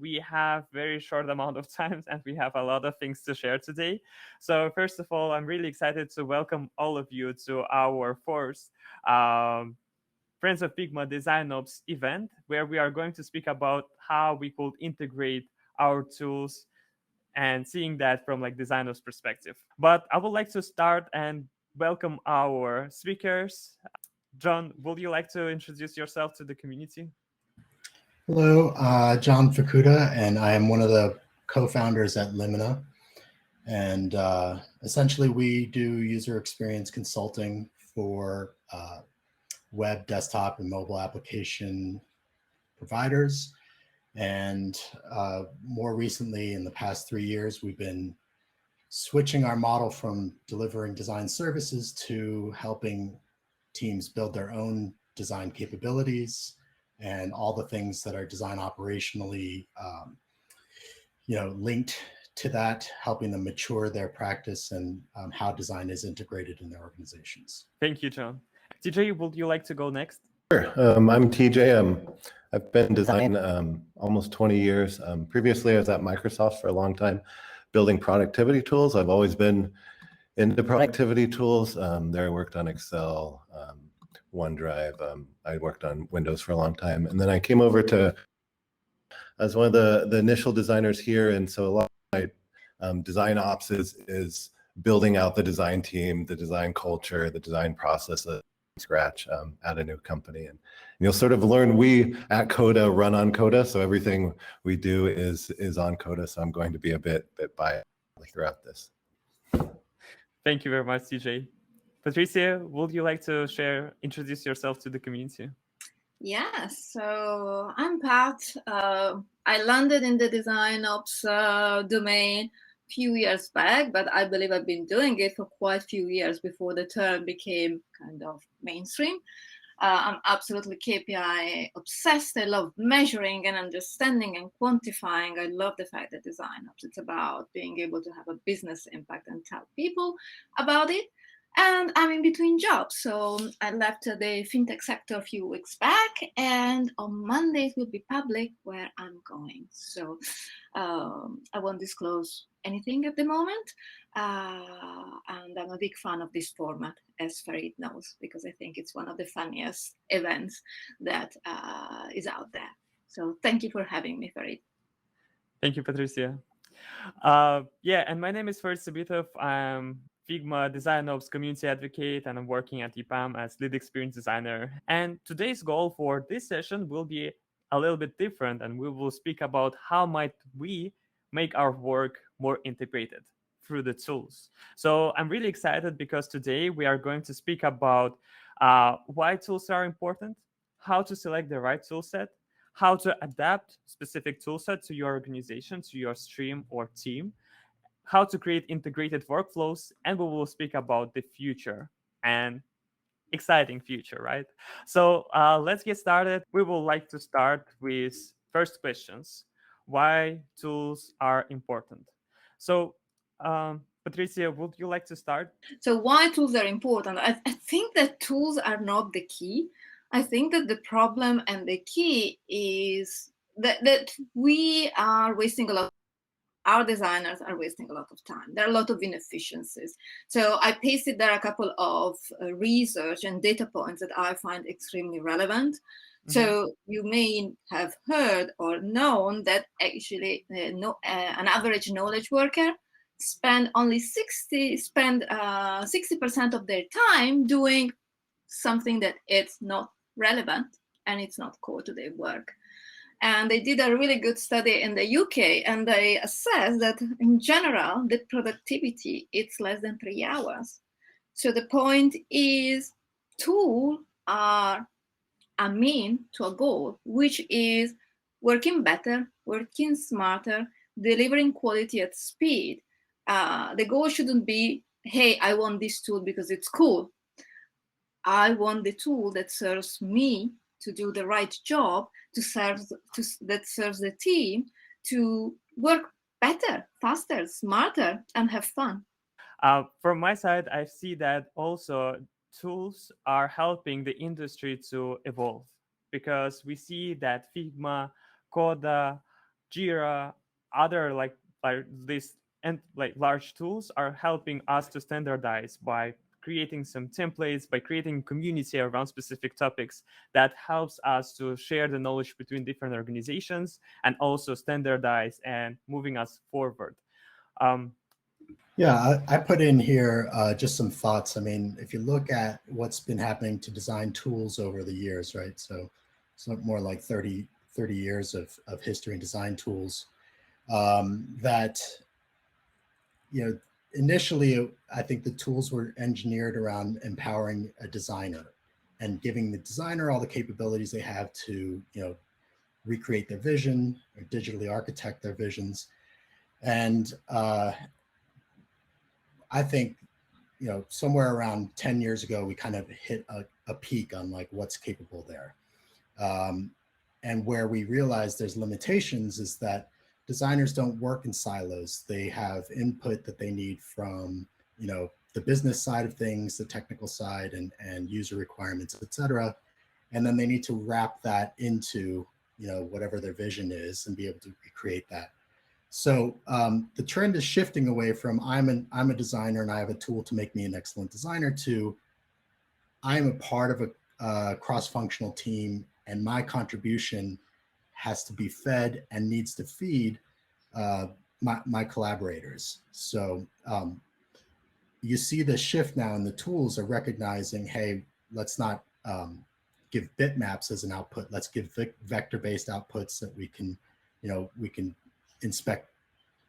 We have very short amount of time and we have a lot of things to share today. So first of all, I'm really excited to welcome all of you to our first um, Friends of Figma DesignOps event, where we are going to speak about how we could integrate our tools and seeing that from like designers perspective. But I would like to start and welcome our speakers. John, would you like to introduce yourself to the community? Hello, John Fukuda, and I am one of the co-founders at Limina. And essentially, we do user experience consulting for web, desktop, and mobile application providers. And more recently, in the past 3 years, we've been switching our model from delivering design services to helping teams build their own design capabilities and all the things that are design operationally, linked to that, helping them mature their practice and how design is integrated in their organizations. Thank you, John. TJ, would you like to go next? Sure. I'm TJ. I've been in design almost 20 years. Previously, I was at Microsoft for a long time, building productivity tools. I've always been into productivity tools. There I worked on Excel, OneDrive. I worked on Windows for a long time. And then I came over as one of the initial designers here. And so a lot of my DesignOps is building out the design team, the design culture, the design process from scratch at a new company. And you'll sort of learn, we at Coda run on Coda. So everything we do is on Coda. So I'm going to be a bit biased throughout this. Thank you very much, TJ. Patricia, would you like to introduce yourself to the community? Yes, so I'm Pat. I landed in the DesignOps domain a few years back, but I believe I've been doing it for quite a few years before the term became kind of mainstream. I'm absolutely KPI obsessed. I love measuring and understanding and quantifying. I love the fact that DesignOps, it's about being able to have a business impact and tell people about it. And I'm in between jobs. So I left the fintech sector a few weeks back, and on Monday it will be public where I'm going. So I won't disclose anything at the moment. And I'm a big fan of this format, as Farid knows, because I think it's one of the funniest events that is out there. So thank you for having me, Farid. Thank you, Patricia. And my name is Farid Sabitov. I'm Figma DesignOps community advocate, and I'm working at EPAM as lead experience designer. And today's goal for this session will be a little bit different, and we will speak about how might we make our work more integrated through the tools. So I'm really excited because today we are going to speak about why tools are important, how to select the right tool set, how to adapt specific tool set to your organization, to your stream or team, how to create integrated workflows, and we will speak about the future and exciting future, right? So let's get started. We would like to start with first questions. Why tools are important? So Patricia, would you like to start? So why tools are important? I think that tools are not the key. I think that the problem and the key is that we are wasting a lot. Our designers are wasting a lot of time. There are a lot of inefficiencies. So I pasted there a couple of research and data points that I find extremely relevant. Mm-hmm. So you may have heard or known that actually an average knowledge worker spend 60% of their time doing something that it's not relevant and it's not core to their work. And they did a really good study in the UK, and they assessed that in general, the productivity, it's less than 3 hours. So the point is, tools are a mean to a goal, which is working better, working smarter, delivering quality at speed. The goal shouldn't be, hey, I want this tool because it's cool. I want the tool that serves me to do the right job, that serves the team to work better, faster, smarter, and have fun. From my side, I see that also tools are helping the industry to evolve, because we see that Figma, Coda, Jira, other like this and like large tools are helping us to standardize by creating some templates, by creating community around specific topics that helps us to share the knowledge between different organizations and also standardize and moving us forward. Yeah, I put in here just some thoughts. I mean, if you look at what's been happening to design tools over the years, right? So it's more like 30 years of history in design tools that, you know, initially, I think the tools were engineered around empowering a designer and giving the designer all the capabilities they have to, you know, recreate their vision or digitally architect their visions. And I think, you know, somewhere around 10 years ago, we kind of hit a peak on like what's capable there. And where we realize there's limitations is that designers don't work in silos. They have input that they need from, you know, the business side of things, the technical side, and user requirements, et cetera. And then they need to wrap that into, you know, whatever their vision is and be able to recreate that. So the trend is shifting away from I'm a designer and I have a tool to make me an excellent designer to I'm a part of a cross-functional team and my contribution has to be fed and needs to feed my collaborators. So you see the shift now in the tools are recognizing, hey, let's not give bitmaps as an output. Let's give vector-based outputs that we can, you know, we can inspect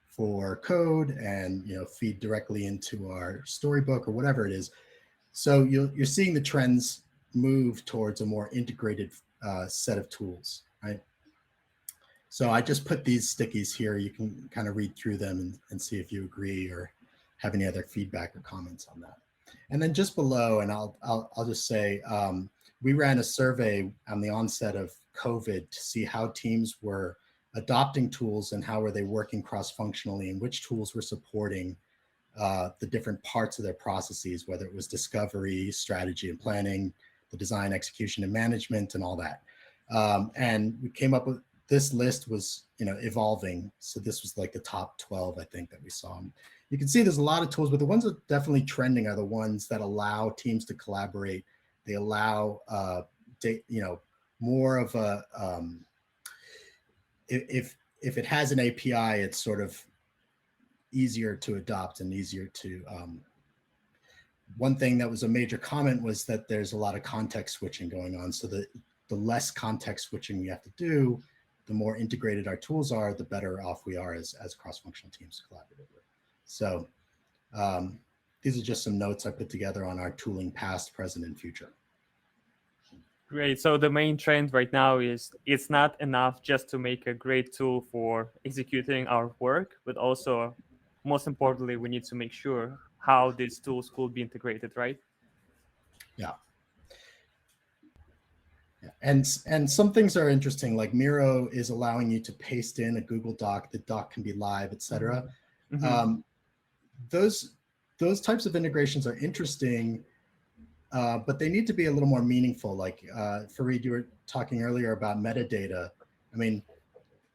for code and, you know, feed directly into our storybook or whatever it is. So you're seeing the trends move towards a more integrated set of tools, right? So I just put these stickies here. You can kind of read through them and see if you agree or have any other feedback or comments on that. And then just below, and I'll just say, we ran a survey on the onset of COVID to see how teams were adopting tools and how were they working cross-functionally and which tools were supporting the different parts of their processes, whether it was discovery, strategy and planning, the design, execution and management and all that. And we came up with, this list was, you know, evolving. So this was like the top 12, I think, that we saw. You can see there's a lot of tools, but the ones that are definitely trending are the ones that allow teams to collaborate. They allow, you know, more of a, if it has an API, it's sort of easier to adopt and easier to, one thing that was a major comment was that there's a lot of context switching going on. So the less context switching we have to do, the more integrated our tools are, the better off we are as cross-functional teams collaboratively. So these are just some notes I put together on our tooling past, present, and future. Great. So the main trend right now is it's not enough just to make a great tool for executing our work, but also, most importantly, we need to make sure how these tools could be integrated, right? Yeah. And some things are interesting, like Miro is allowing you to paste in a Google Doc, the doc can be live, et cetera. Mm-hmm. Those types of integrations are interesting, but they need to be a little more meaningful. Like Fareed, you were talking earlier about metadata. I mean,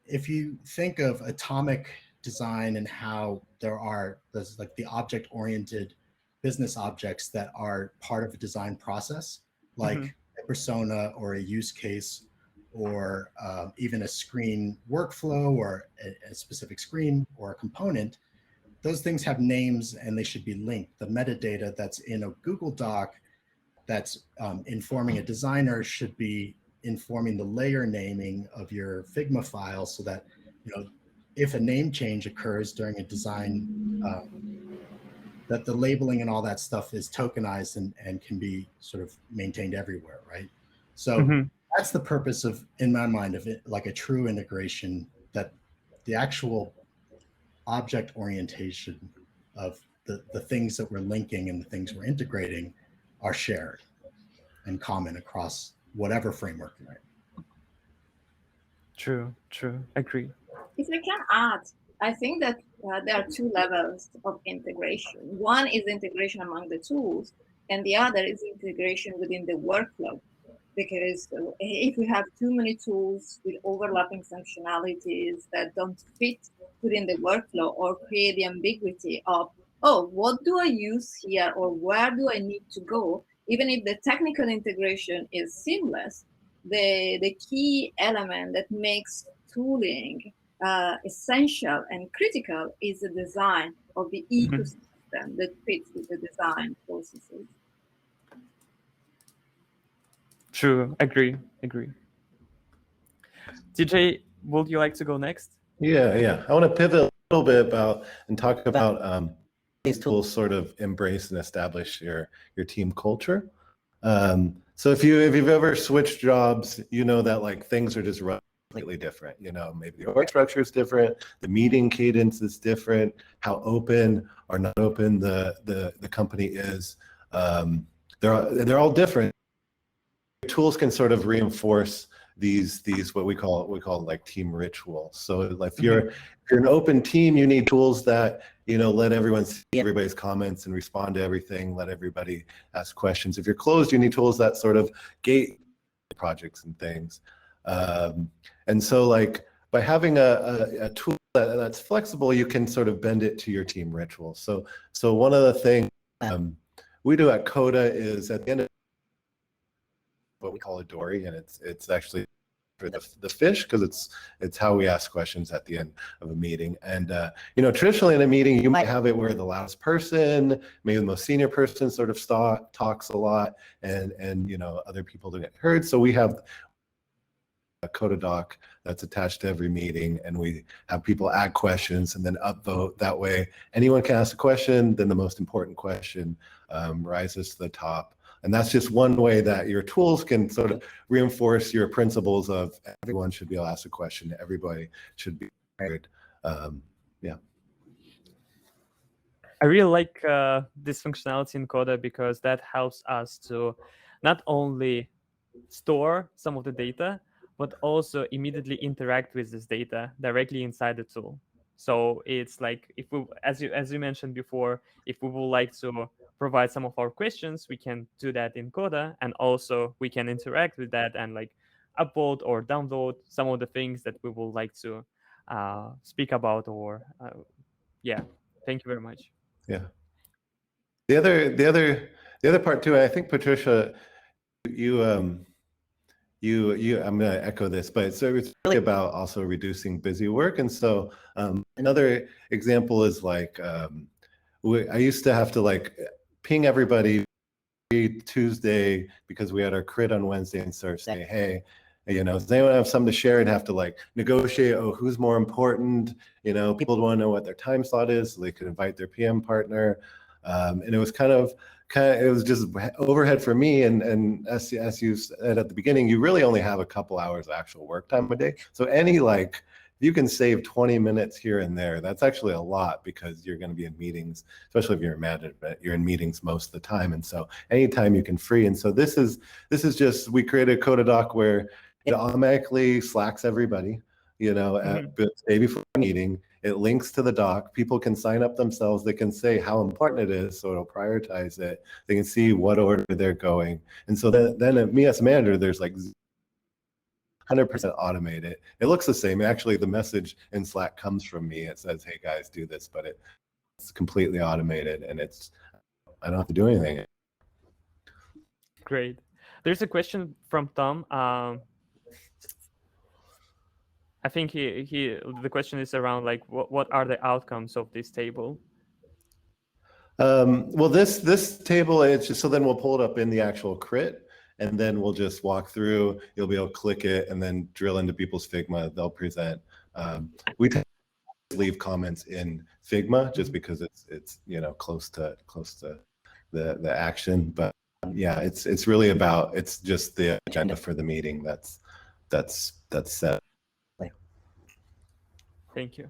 if you think of atomic design and how there's like the object-oriented business objects that are part of a design process, like a persona or a use case, or even a screen workflow or a specific screen or a component, those things have names and they should be linked. The metadata that's in a Google Doc that's informing a designer should be informing the layer naming of your Figma file so that, you know, if a name change occurs during a design, that the labeling and all that stuff is tokenized and can be sort of maintained everywhere, right? So that's the purpose of, in my mind, of it, like a true integration, that the actual object orientation of the things that we're linking and the things we're integrating are shared and common across whatever framework you're in. True, agree. If I can add, I think that there are two levels of integration. One is integration among the tools, and the other is integration within the workflow. because if we have too many tools with overlapping functionalities that don't fit within the workflow or create the ambiguity of, oh, what do I use here or where do I need to go? Even if the technical integration is seamless, the key element that makes tooling essential and critical is the design of the ecosystem that fits with the design processes. True. Agree. TJ, would you like to go next? Yeah. I want to pivot a little bit and talk about these tools sort of embrace and establish your team culture. So if you've ever switched jobs, you know that like things are just run completely different. You know, maybe the org structure is different, the meeting cadence is different, how open or not open the company is. They're all different. Tools can sort of reinforce these what we call like team rituals. So if you're an open team, you need tools that, you know, let everyone see everybody's comments and respond to everything, let everybody ask questions. If you're closed, you need tools that sort of gate projects and things. And so like by having a tool that's flexible, you can sort of bend it to your team rituals. So one of the things we do at Coda is at the end of what we call a dory, and it's actually for the fish, because it's how we ask questions at the end of a meeting. And you know, traditionally in a meeting you might have it where the loudest person, maybe the most senior person, sort of talks a lot, and you know, other people don't get heard. So we have a Coda doc that's attached to every meeting, and we have people add questions and then upvote. That way anyone can ask a question, then the most important question rises to the top. And that's just one way that your tools can sort of reinforce your principles of everyone should be able to ask a question, everybody should be heard. Yeah. I really like this functionality in Coda because that helps us to not only store some of the data, but also immediately interact with this data directly inside the tool. So it's like, if we, as you mentioned before, if we would like to provide some of our questions, we can do that in Coda, and also we can interact with that and like upload or download some of the things that we would like to speak about. Or yeah, thank you very much. Yeah. The other part too, I think Patricia, you I'm going to echo this, but it's really about also reducing busy work. And so another example is like I used to have to like ping everybody Tuesday because we had our crit on Wednesday and Thursday. Hey, you know, does anyone have something to share, and have to like negotiate, oh, who's more important? You know, people want to know what their time slot is so they could invite their PM partner. And it was kind of it was just overhead for me. And as you said at the beginning, you really only have a couple hours of actual work time a day. So any like, you can save 20 minutes here and there. That's actually a lot, because you're going to be in meetings, especially if you're in management, you're in meetings most of the time. And so anytime you can free. And so this is just, we created a Coda doc where it automatically slacks everybody, you know, at the day before the meeting. It links to the doc. People can sign up themselves. They can say how important it is, so it'll prioritize it. They can see what order they're going. And so then me as a manager, there's like 100% automated. It looks the same. Actually, the message in Slack comes from me. It says, hey guys, do this, but it's completely automated, and I don't have to do anything. Great. There's a question from Tom. I think the question is around like what are the outcomes of this table? Well, this table, it's just, so then we'll pull it up in the actual crit, and then we'll just walk through. You'll be able to click it and then drill into people's Figma. They'll present. We leave comments in Figma just because it's you know, close to the action. But yeah, it's really about, it's just the agenda for the meeting that's set. Thank you.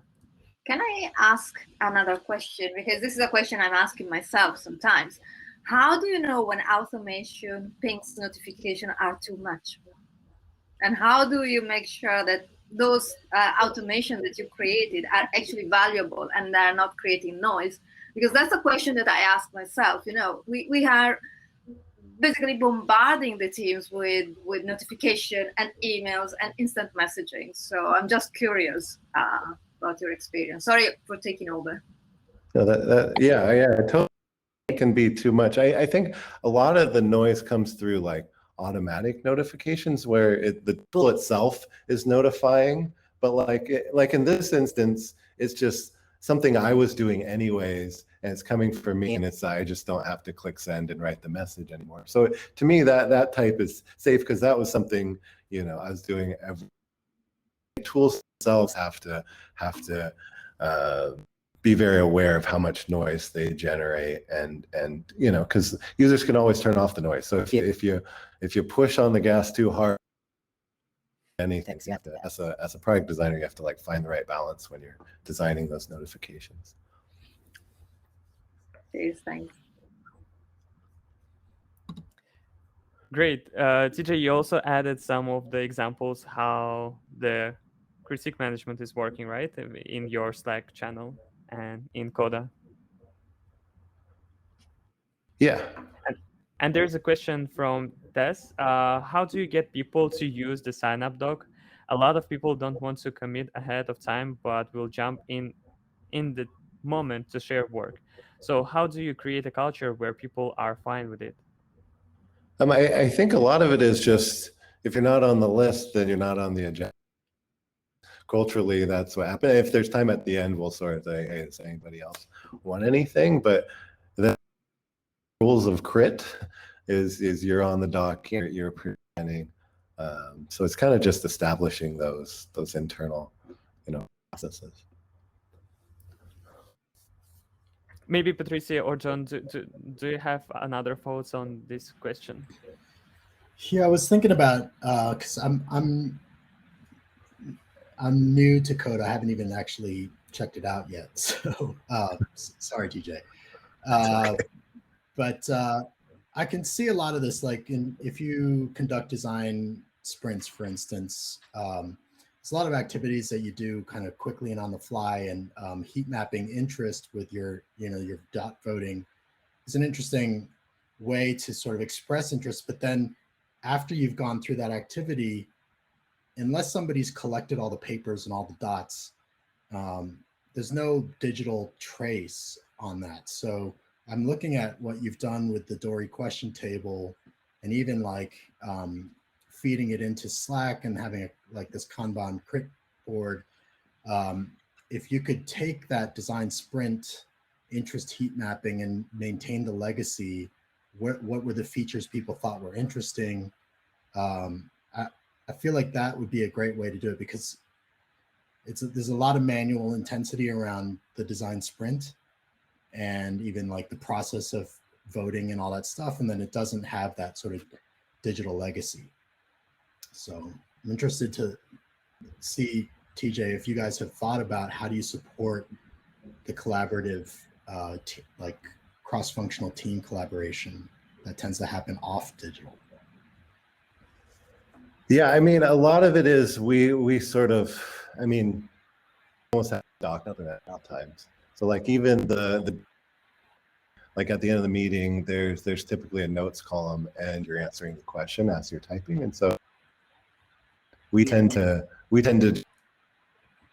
Can I ask another question? Because this is a question I'm asking myself sometimes. How do you know when automation pings notification are too much? And how do you make sure that those automation that you created are actually valuable and they're not creating noise? Because that's a question that I ask myself. You know, we are basically bombarding the teams with notification and emails and instant messaging. So I'm just curious about your experience. Sorry for taking over. No, yeah, totally. It can be too much. I think a lot of the noise comes through like automatic notifications where the tool itself is notifying, but like in this instance, it's just something I was doing anyways, and it's coming from me, and I just don't have to click send and write the message anymore. So to me, that type is safe because that was something, you know, I was doing. Tools themselves have to be very aware of how much noise they generate, and you know, because users can always turn off the noise. So if you push on the gas too hard, anything, you have to, as a product designer, you have to like find the right balance when you're designing those notifications. Cheers, thanks. Great. TJ, you also added some of the examples how the critique management is working, right, in your Slack channel and in Coda. Yeah. And there's a question from Des. How do you get people to use the sign-up doc? A lot of people don't want to commit ahead of time, but will jump in the moment to share work. So how do you create a culture where people are fine with it? I think a lot of it is just, if you're not on the list, then you're not on the agenda. Culturally, that's what happened. If there's time at the end, we'll sort of say, hey, does anybody else want anything? But the rules of crit is you're on the doc, you're presenting. So it's kind of just establishing those internal, you know, processes. Maybe Patricia or John, do you have another thoughts on this question? Yeah, I was thinking about because I'm new to Coda. I haven't even actually checked it out yet. So sorry, TJ. Okay. But I can see a lot of this, like if you conduct design sprints, for instance, there's a lot of activities that you do kind of quickly and on the fly, and heat mapping interest with your dot voting is an interesting way to sort of express interest. But then after you've gone through that activity, unless somebody's collected all the papers and all the dots, there's no digital trace on that. So I'm looking at what you've done with the Dory question table, and even like feeding it into Slack and having like this Kanban crit board. If you could take that design sprint interest heat mapping and maintain the legacy, what were the features people thought were interesting? I feel like that would be a great way to do it, because there's a lot of manual intensity around the design sprint, and even like the process of voting and all that stuff. And then it doesn't have that sort of digital legacy. So I'm interested to see, TJ, if you guys have thought about how do you support the collaborative, like cross-functional team collaboration that tends to happen off digital. Yeah, I mean, a lot of it is we sort of, I mean, almost have doc at times. So like even the like at the end of the meeting, there's typically a notes column, and you're answering the question as you're typing. And so we tend to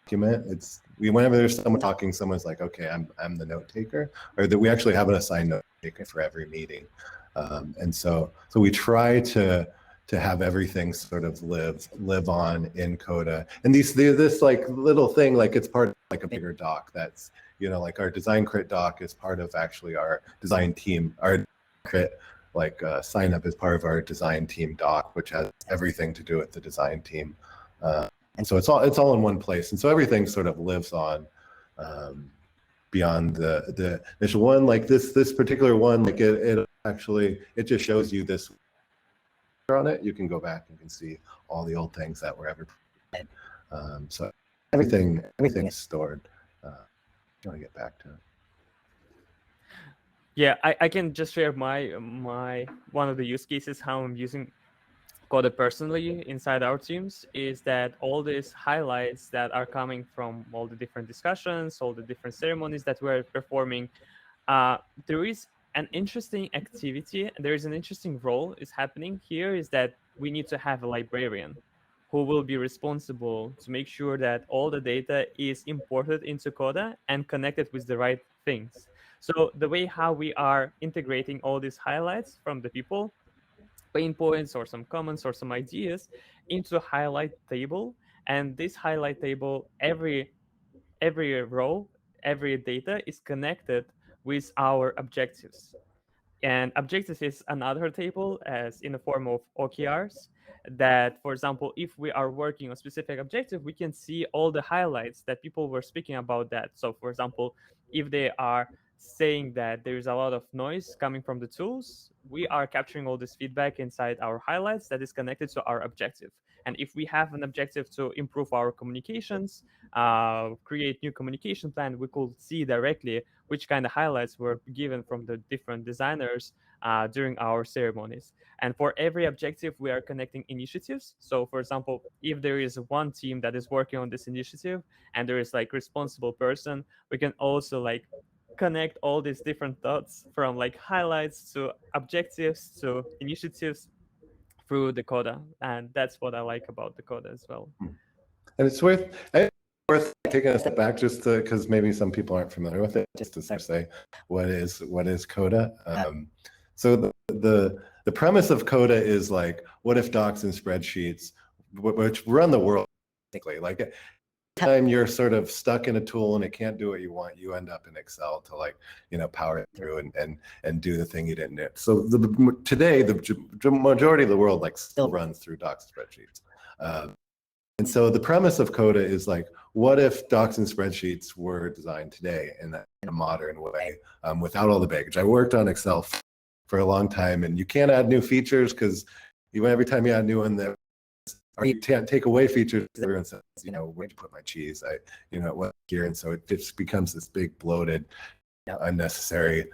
document. Whenever there's someone talking, someone's like, okay, I'm the note taker, or that we actually have an assigned note taker for every meeting. And so we try to have everything sort of live on in Coda. And this like little thing, like it's part of like a bigger doc that's, you know, like our design crit doc is part of actually our design team. Our crit like sign up is part of our design team doc, which has everything to do with the design team. And so it's all in one place. And so everything sort of lives on beyond the initial one. Like this particular one, like it just shows you this on it. You can go back and can see all the old things that were ever so everything is stored. I want to get back to it. Yeah, I can just share my one of the use cases how I'm using Coda personally inside our teams is that all these highlights that are coming from all the different discussions, all the different ceremonies that we're performing, there is an interesting activity, there is an interesting role is happening here, is that we need to have a librarian who will be responsible to make sure that all the data is imported into Coda and connected with the right things. So the way how we are integrating all these highlights from the people, pain points or some comments or some ideas into a highlight table, and this highlight table, every row, every data is connected with our objectives. And objectives is another table as in the form of OKRs that, for example, if we are working on a specific objective, we can see all the highlights that people were speaking about that. So for example, if they are saying that there is a lot of noise coming from the tools, we are capturing all this feedback inside our highlights that is connected to our objective. And if we have an objective to improve our communications, create new communication plan, we could see directly which kind of highlights were given from the different designers during our ceremonies. And for every objective, we are connecting initiatives. So for example, if there is one team that is working on this initiative and there is like responsible person, we can also like connect all these different dots from like highlights to objectives to initiatives through the Coda. And that's what I like about the Coda as well. And it's worth taking a step back just because maybe some people aren't familiar with it, just to say what is Coda. So the premise of Coda is like, what if docs and spreadsheets, which run the world, basically, like time you're sort of stuck in a tool and it can't do what you want, you end up in Excel to like, power it through and do the thing you didn't do. So today, the majority of the world like still runs through docs and spreadsheets. And so the premise of Coda is like, what if docs and spreadsheets were designed today in a modern way, without all the baggage? I worked on Excel for a long time, and you can't add new features because every time you add a new one, or you can't take away features. Everyone says, where'd you put my cheese? It wasn't here, and so it just becomes this big bloated, unnecessary,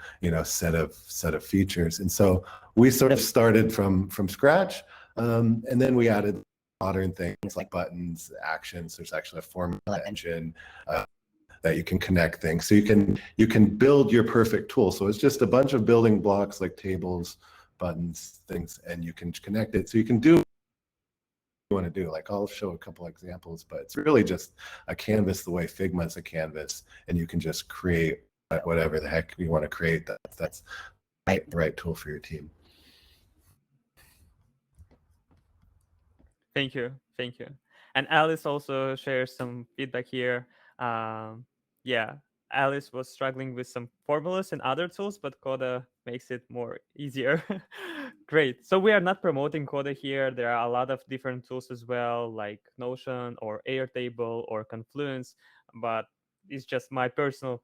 set of features. And so we sort of started from scratch, and then we added modern things like buttons, actions. There's actually a formula engine that you can connect things. So you can build your perfect tool. So it's just a bunch of building blocks like tables, buttons, things, and you can connect it. So you can do what you want to do. Like I'll show a couple examples, but it's really just a canvas the way Figma is a canvas, and you can just create whatever the heck you want to create. That's the right tool for your team. Thank you. And Alice also shares some feedback here. Yeah, Alice was struggling with some formulas and other tools, but Coda makes it more easier. Great. So we are not promoting Coda here. There are a lot of different tools as well, like Notion or Airtable or Confluence, but it's just my personal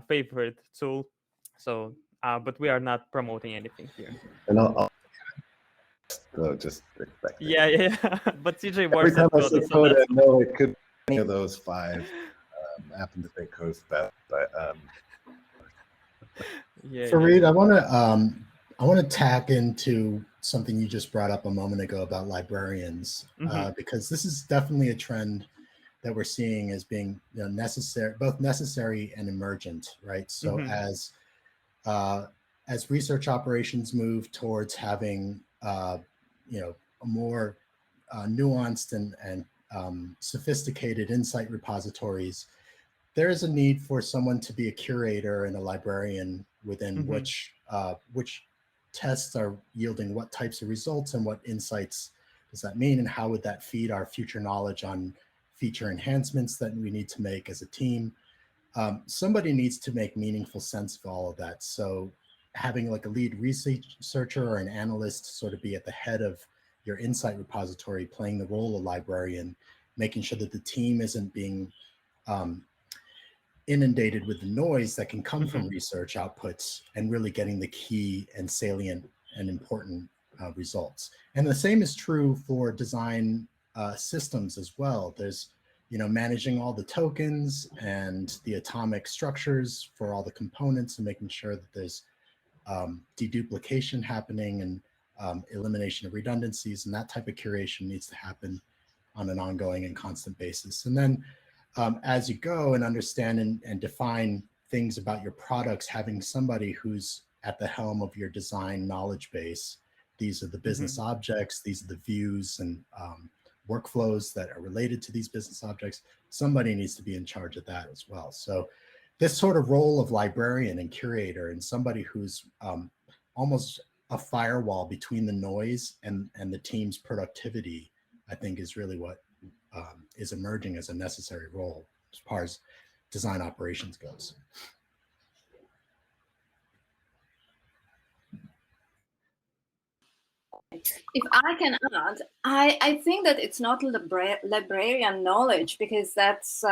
favorite tool. So, but we are not promoting anything here. And I'll just expect it. Yeah. But TJ Every works time at I say Coda, so Coda, that's... no, it could be any of those five. Happen to think Coda's best, but Fareed, I want to tack into something you just brought up a moment ago about librarians, because this is definitely a trend that we're seeing as being necessary, both necessary and emergent, right? So as research operations move towards having a more nuanced and sophisticated insight repositories, there is a need for someone to be a curator and a librarian within which tests are yielding what types of results and what insights does that mean, and how would that feed our future knowledge on feature enhancements that we need to make as a team. Somebody needs to make meaningful sense of all of that. So having like a lead researcher or an analyst sort of be at the head of your insight repository, playing the role of librarian, making sure that the team isn't being inundated with the noise that can come from research outputs, and really getting the key and salient and important results. And the same is true for design systems as well. There's, managing all the tokens and the atomic structures for all the components, and making sure that there's deduplication happening and elimination of redundancies, and that type of curation needs to happen on an ongoing and constant basis. And then as you go and understand and define things about your products, having somebody who's at the helm of your design knowledge base. These are the business objects, these are the views and workflows that are related to these business objects. Somebody needs to be in charge of that as well. So this sort of role of librarian and curator and somebody who's almost a firewall between the noise and the team's productivity, I think is really what is emerging as a necessary role as far as design operations goes. If I can add, I think that it's not librarian knowledge, because that's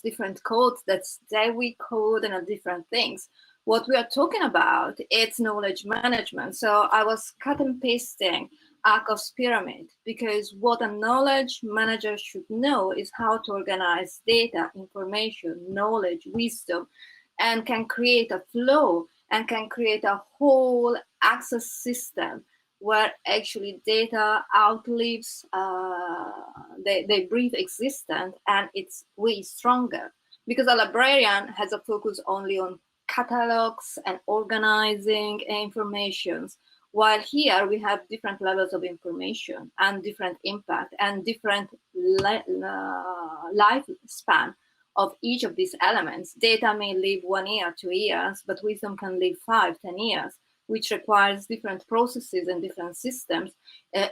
different code. That's DEWI code and different things. What we are talking about, it's knowledge management. So I was cut and pasting Akof's pyramid, because what a knowledge manager should know is how to organize data, information, knowledge, wisdom, and can create a flow and can create a whole access system where actually data outlives they brief existence, and it's way stronger, because a librarian has a focus only on catalogs and organizing informations, while here we have different levels of information and different impact and different lifespan of each of these elements. Data may live 1 year, 2 years, but wisdom can live 5, 10 years, which requires different processes and different systems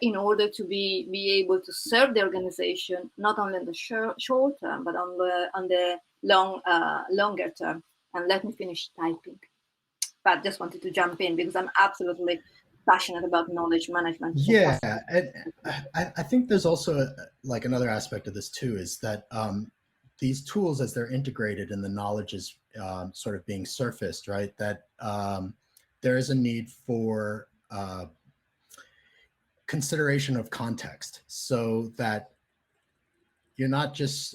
in order to be able to serve the organization, not only in the short term, but on the longer term. And let me finish typing. But just wanted to jump in because I'm absolutely passionate about knowledge management. Yeah, and I think there's also like another aspect of this too, is that these tools, as they're integrated and the knowledge is sort of being surfaced, right, that there is a need for consideration of context, so that you're not just,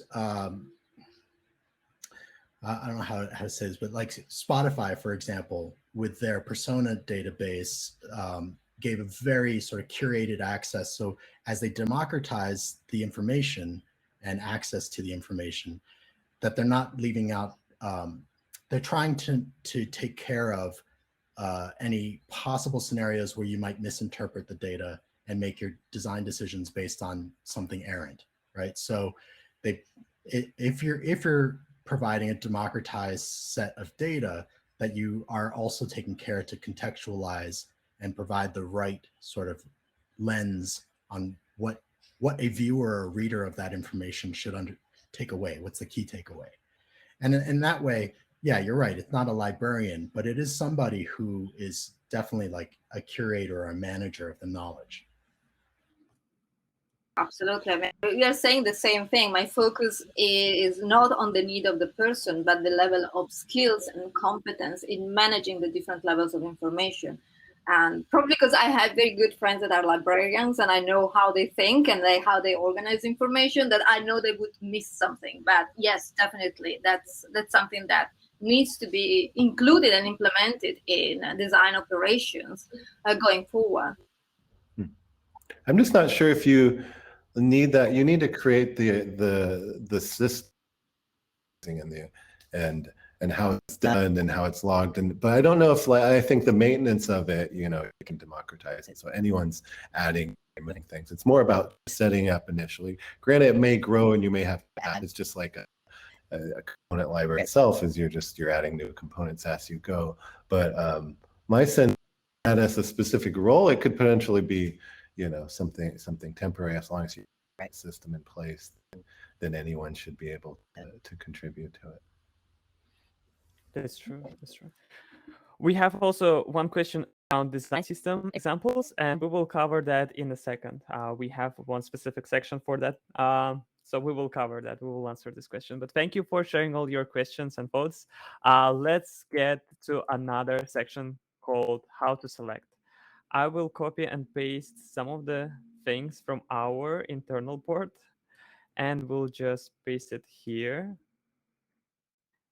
I don't know how to say this, but like Spotify, for example, with their persona database, gave a very sort of curated access. So as they democratize the information and access to the information, that they're not leaving out, they're trying to take care of any possible scenarios where you might misinterpret the data and make your design decisions based on something errant, right? So if you're providing a democratized set of data, that you are also taking care to contextualize and provide the right sort of lens on what a viewer or reader of that information should take away. What's the key takeaway? And in that way, yeah, you're right. It's not a librarian, but it is somebody who is definitely like a curator or a manager of the knowledge. Absolutely. I mean, we are saying the same thing. My focus is not on the need of the person, but the level of skills and competence in managing the different levels of information. And probably because I have very good friends that are librarians, and I know how they think and how they organize information, that I know they would miss something. But yes, definitely, that's something that needs to be included and implemented in design operations going forward. I'm just not sure if you need that. You need to create the system and how it's done and how it's logged. But I don't know if, I think the maintenance of it, you can democratize it. So anyone's adding things. It's more about setting up initially. Granted, it may grow and you may have to add. It's just like a component library itself is you're adding new components as you go. But my sense that as a specific role, it could potentially be, something temporary. As long as you have a system in place, then anyone should be able to contribute to it. That's true. That's true. We have also one question around design system examples, and we will cover that in a second. We have one specific section for that. So we will cover that. We will answer this question. But thank you for sharing all your questions and thoughts. Let's get to another section called How to Select. I will copy and paste some of the things from our internal board, and we'll just paste it here.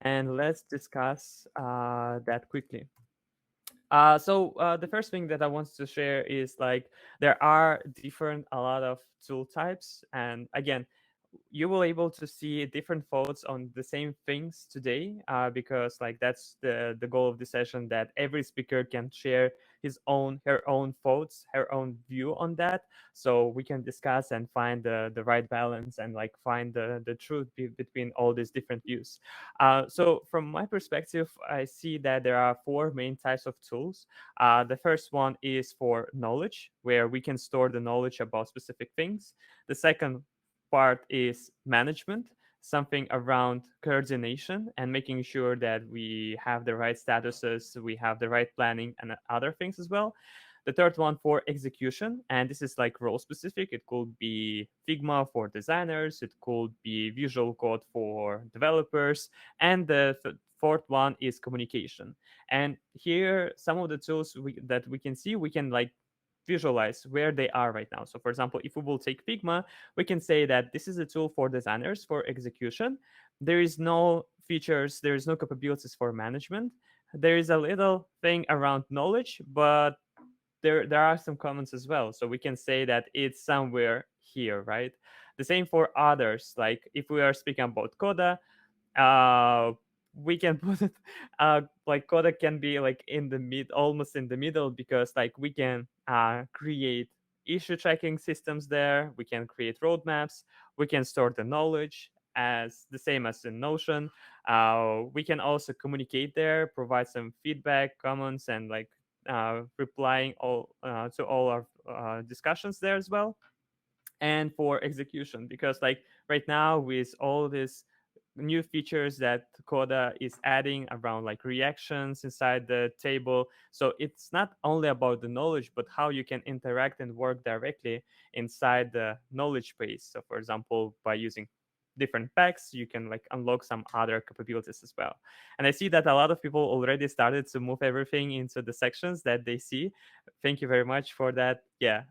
And let's discuss that quickly. So the first thing that I want to share is, like, there are a lot of tool types. And again, you will able to see different thoughts on the same things today, because like that's the goal of the session, that every speaker can share her own thoughts, her own view on that, so we can discuss and find the right balance and like find the truth between all these different views. So from my perspective, I see that there are four main types of tools. The first one is for knowledge, where we can store the knowledge about specific things. The second part is management, something around coordination and making sure that we have the right statuses, we have the right planning and other things as well. The third one for execution, and this is like role specific. It could be Figma for designers, it could be Visual Code for developers, and the fourth one is communication. And here, some of the tools that we can see, we can like visualize where they are right now. So for example, if we will take Figma, we can say that this is a tool for designers for execution. There is no features, there is no capabilities for management. There is a little thing around knowledge, but there are some comments as well. So we can say that it's somewhere here, right? The same for others. Like if we are speaking about Coda, we can put it like Coda can be like in the almost in the middle, because like we can create issue tracking systems there, we can create roadmaps, we can store the knowledge as the same as in Notion. We can also communicate there, provide some feedback, comments, and like replying all to all our discussions there as well. And for execution, because like right now with all these new features that Coda is adding around like reactions inside the table, so it's not only about the knowledge but how you can interact and work directly inside the knowledge base. So for example, by using different packs, you can like unlock some other capabilities as well. And I see that a lot of people already started to move everything into the sections that they see. Thank you very much for that. Yeah,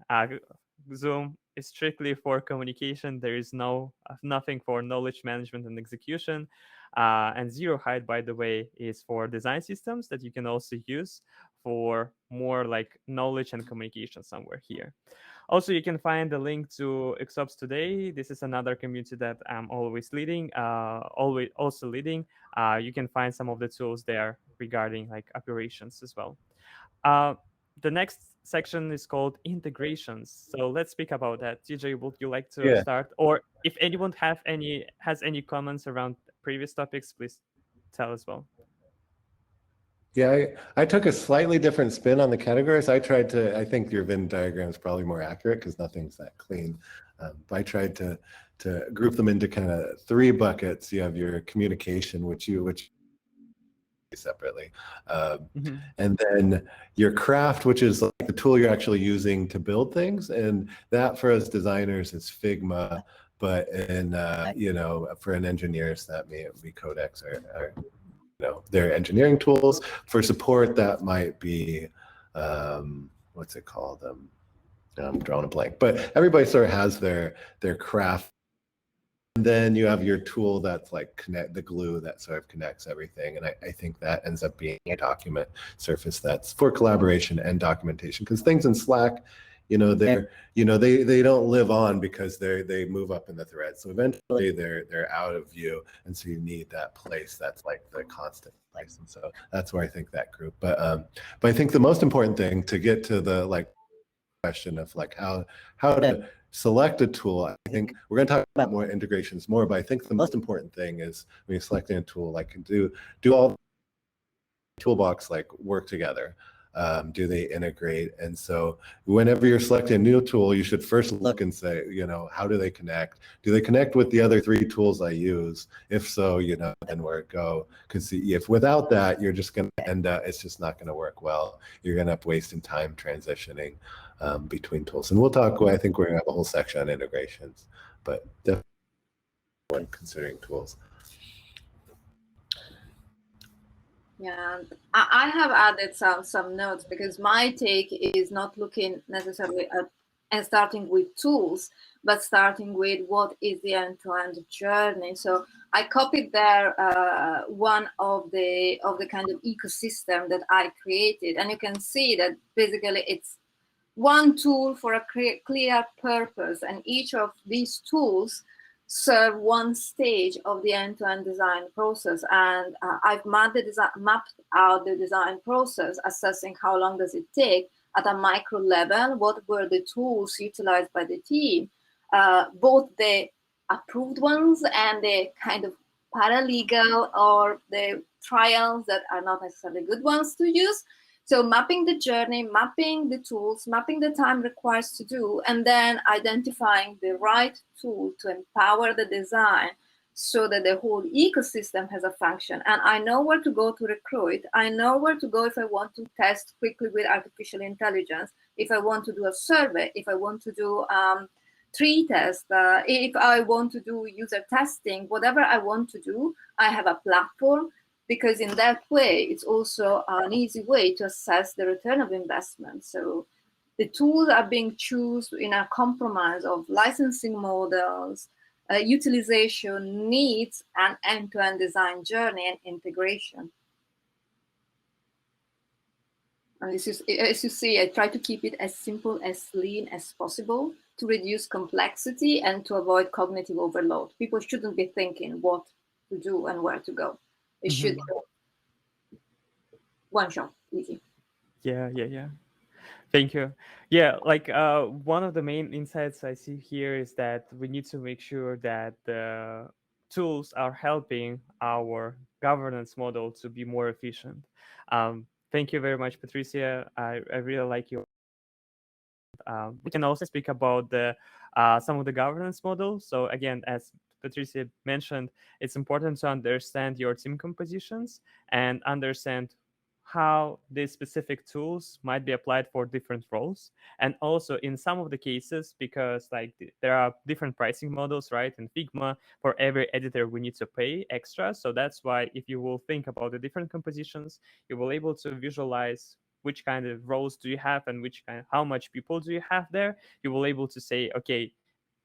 Zoom is strictly for communication. There is nothing for knowledge management and execution. And Zero Height, by the way, is for design systems that you can also use for more like knowledge and communication somewhere here. Also, you can find the link to XOps Today. This is another community that I'm always leading, also leading. You can find some of the tools there regarding like operations as well. The next section is called integrations. So let's speak about that. TJ, would you like to Yeah. start? Or if anyone has any comments around previous topics, please tell as well. Yeah, I took a slightly different spin on the categories. I think your Venn diagram is probably more accurate because nothing's that clean. I tried to group them into kind of three buckets. You have your communication, which separately. And then your craft, which is like the tool you're actually using to build things. And that for us designers is Figma, but for an engineers, that may be Codex or their engineering tools. For support, that might be, what's it called? I'm drawing a blank, but everybody sort of has their craft. And then you have your tool that's like the glue that sort of connects everything. And I think that ends up being a document surface that's for collaboration and documentation, because things in Slack, they don't live on because they move up in the thread. So eventually they're out of view. And so you need that place that's like the constant place. And so that's where I think that group. But I think the most important thing to get to the like question of like how to select a tool, I think we're going to talk about more integrations more, but I think the most important thing is when you're selecting a tool, like do all toolbox like work together. Do they integrate? And so whenever you're selecting a new tool, you should first look and say, how do they connect? Do they connect with the other three tools I use? If so, then where it go? Because if without that, you're just going to end up, it's just not going to work well. You're going to end up wasting time transitioning between tools. And we'll talk, I think we're going to have a whole section on integrations, but definitely when considering tools. Yeah, I have added some notes because my take is not looking necessarily at and starting with tools, but starting with what is the end-to-end journey. So I copied there one of the kind of ecosystem that I created, and you can see that basically it's one tool for a clear purpose, and each of these tools serve one stage of the end-to-end design process. And I've mapped out the design process, assessing how long does it take at a micro level, what were the tools utilized by the team, both the approved ones and the kind of paralegal or the trials that are not necessarily good ones to use. So mapping the journey, mapping the tools, mapping the time required to do, and then identifying the right tool to empower the design so that the whole ecosystem has a function. And I know where to go to recruit. I know where to go if I want to test quickly with artificial intelligence, if I want to do a survey, if I want to do tree test, if I want to do user testing, whatever I want to do, I have a platform, because in that way, it's also an easy way to assess the return of investment. So the tools are being chosen in a compromise of licensing models, utilization needs, and end-to-end design journey and integration. And this is, as you see, I try to keep it as simple, as lean as possible to reduce complexity and to avoid cognitive overload. People shouldn't be thinking what to do and where to go. It should go one shot, easy. Yeah. Thank you. Yeah, like one of the main insights I see here is that we need to make sure that the tools are helping our governance model to be more efficient. Thank you very much, Patricia. I really like your. We can also speak about the some of the governance models. So again, as Patricia mentioned, it's important to understand your team compositions and understand how these specific tools might be applied for different roles. And also in some of the cases, because like there are different pricing models, right? In Figma, for every editor, we need to pay extra. So that's why if you will think about the different compositions, you will able to visualize which kind of roles do you have and how much people do you have there. You will able to say, okay,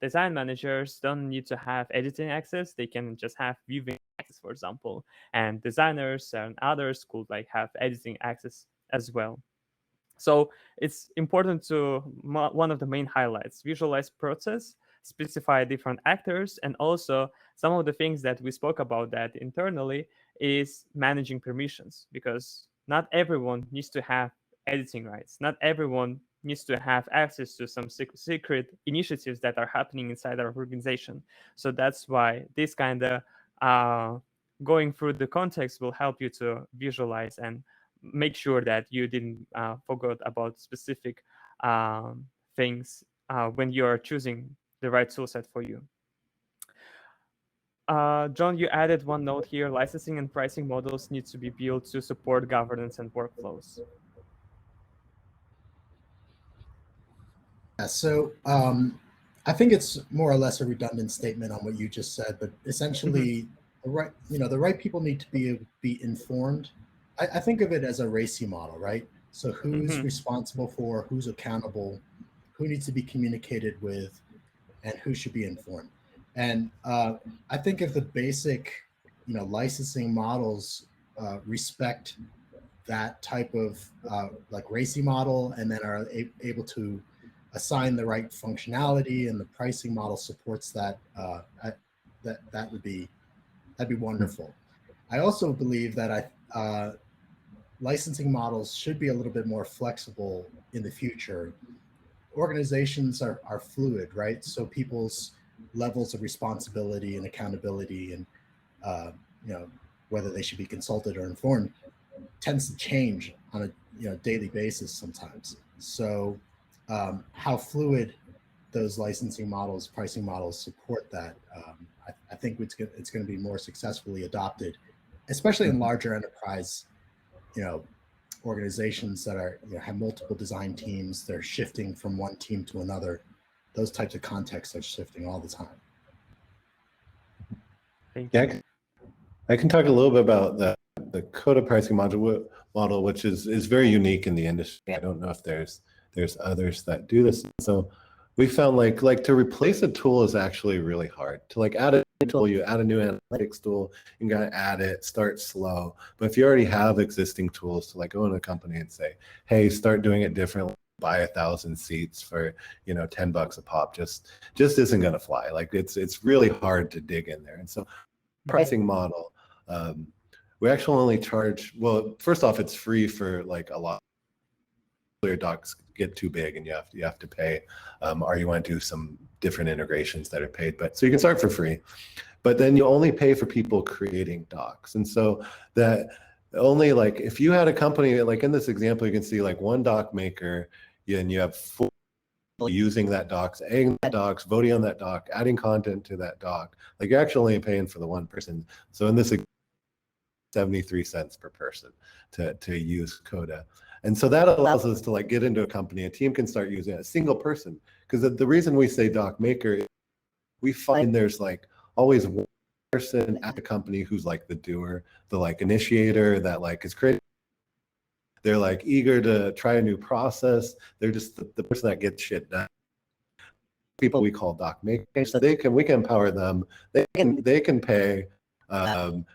design managers don't need to have editing access. They can just have viewing access, for example, and designers and others could like have editing access as well. So it's important to, one of the main highlights, visualize process, specify different actors, and also some of the things that we spoke about that internally is managing permissions, because not everyone needs to have editing rights. Not everyone needs to have access to some secret initiatives that are happening inside our organization. So that's why this kind of going through the context will help you to visualize and make sure that you didn't forget about specific things when you are choosing the right tool set for you. John, you added one note here: licensing and pricing models need to be built to support governance and workflows. Yeah, so I think it's more or less a redundant statement on what you just said, but essentially, the right people need to be informed. I think of it as a RACI model, right? So who's responsible for, who's accountable, who needs to be communicated with, and who should be informed. And I think if the basic, licensing models respect that type of like RACI model, and then are able to assign the right functionality, and the pricing model supports that, that'd be wonderful. I also believe that licensing models should be a little bit more flexible in the future. Organizations are fluid, right? So people's levels of responsibility and accountability, and whether they should be consulted or informed, tends to change on a daily basis sometimes. So how fluid those licensing models, pricing models support that, I think it's going to be more successfully adopted, especially in larger enterprise, organizations that are have multiple design teams. They're shifting from one team to another. Those types of contexts are shifting all the time. Thank you. Yeah, I can talk a little bit about the Coda pricing model, which is very unique in the industry. I don't know if there's others that do this. So we found like to replace a tool is actually really hard. To like add a tool, you add a new analytics tool, you gotta add it, start slow. But if you already have existing tools to like go in a company and say, hey, start doing it differently, buy 1,000 seats for, you know, $10 a pop just isn't going to fly. Like it's really hard to dig in there. And so pricing model, we actually only charge, well, first off, it's free for like a lot. Your docs get too big and you have to pay, or you want to do some different integrations that are paid. But so you can start for free, but then you only pay for people creating docs. And so that only, like, if you had a company, like in this example, you can see like one doc maker, and you have 4 people using that docs, adding that docs, voting on that doc, adding content to that doc. Like you're actually only paying for the one person. So in this, 73 cents per person to use Coda. And so that allows us to like get into a company, a team can start using it, a single person. Because the reason we say doc maker is we find there's like always one person at the company who's like the doer, the like initiator that like is creating. They're like eager to try a new process. They're just the person that gets shit done. People we call doc makers, so we can empower them. They can pay,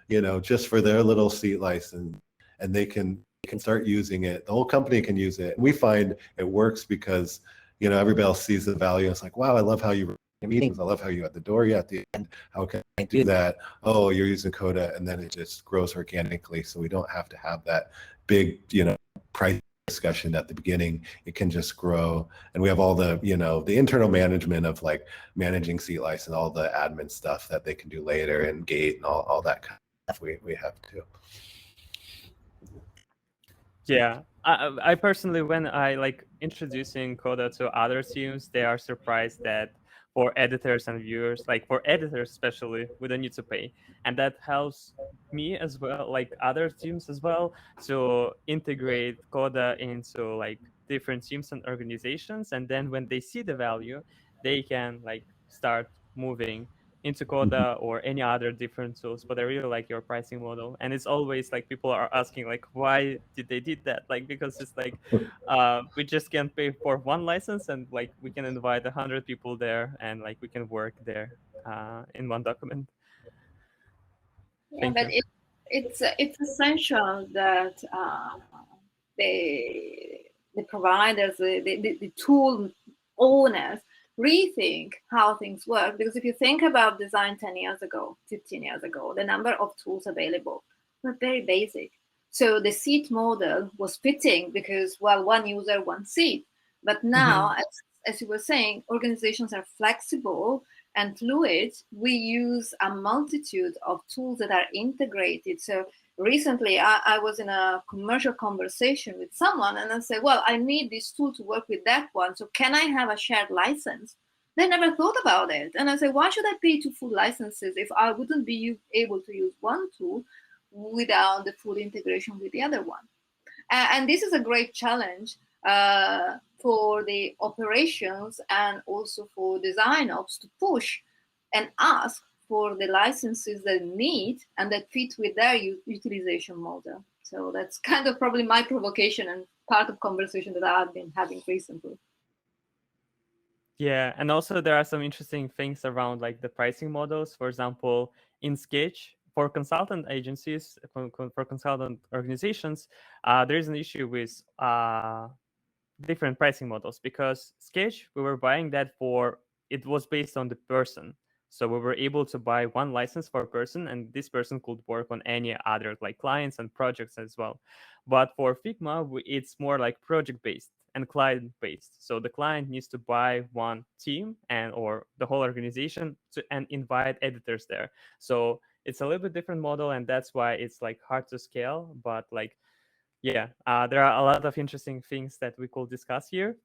you know, just for their little seat license, and they can start using it. The whole company can use it. And we find it works because, you know, everybody else sees the value. It's like, wow, I love how you run meetings. I love how you at the door, you at the end. How can I do that? Oh, you're using Coda, and then it just grows organically. So we don't have to have that big, you know, price discussion at the beginning. It can just grow. And we have all the, you know, the internal management of like managing seat license, all the admin stuff that they can do later, and gate and all that kind of stuff we have to. Yeah, I personally, when I like introducing Coda to other teams, they are surprised that for editors and viewers, like for editors especially, we don't need to pay. And that helps me as well, like other teams as well, to integrate Coda into like different teams and organizations. And then when they see the value, they can like start moving into Coda or any other different tools. But I really like your pricing model, and it's always like people are asking like, why did they did that? Like, because it's like we just can't pay for one license, and like we can invite 100 people there, and like we can work there in one document. Yeah, Thank but you. it's essential that the providers, the tool owners rethink how things work. Because if you think about design 10 years ago, 15 years ago, the number of tools available were very basic. So the seat model was fitting because, well, one user, one seat. But now, as you were saying, organizations are flexible and fluid. We use a multitude of tools that are integrated. So recently I was in a commercial conversation with someone, and I said, well, I need this tool to work with that one, so can I have a shared license? They never thought about it. And I said, why should I pay 2 full licenses if I wouldn't be able to use one tool without the full integration with the other one? And this is a great challenge for the operations and also for DesignOps to push and ask for the licenses that need and that fit with their utilization model. So that's kind of probably my provocation and part of conversation that I've been having recently. Yeah, and also there are some interesting things around like the pricing models. For example, in Sketch, for consultant agencies, for consultant organizations, there is an issue with different pricing models, because Sketch, we were buying that for, it was based on the person. So we were able to buy one license for a person, and this person could work on any other like clients and projects as well. But for Figma, it's more like project-based and client-based. So the client needs to buy one team and or the whole organization and invite editors there. So it's a little bit different model, and that's why it's like hard to scale. But like, yeah, there are a lot of interesting things that we could discuss here.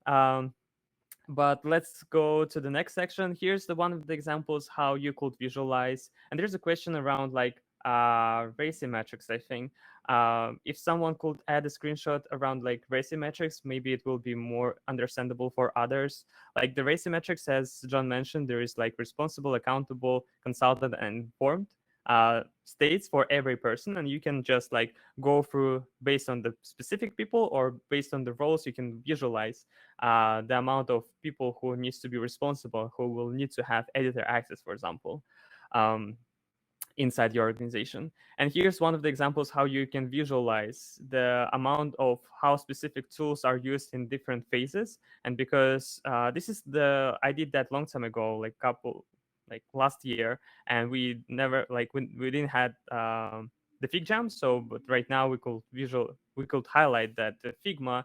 But let's go to the next section. Here's the one of the examples how you could visualize. And there's a question around like RACI metrics, I think. If someone could add a screenshot around like RACI metrics, maybe it will be more understandable for others. Like the RACI metrics, as John mentioned, there is like responsible, accountable, consultant, and informed states for every person, and you can just like go through based on the specific people or based on the roles. You can visualize the amount of people who needs to be responsible, who will need to have editor access, for example. inside your organization. And here's one of the examples how you can visualize the amount of how specific tools are used in different phases. And because I did that long time ago, like last year, and we never we didn't had the FigJam. So, but right now we could highlight that the Figma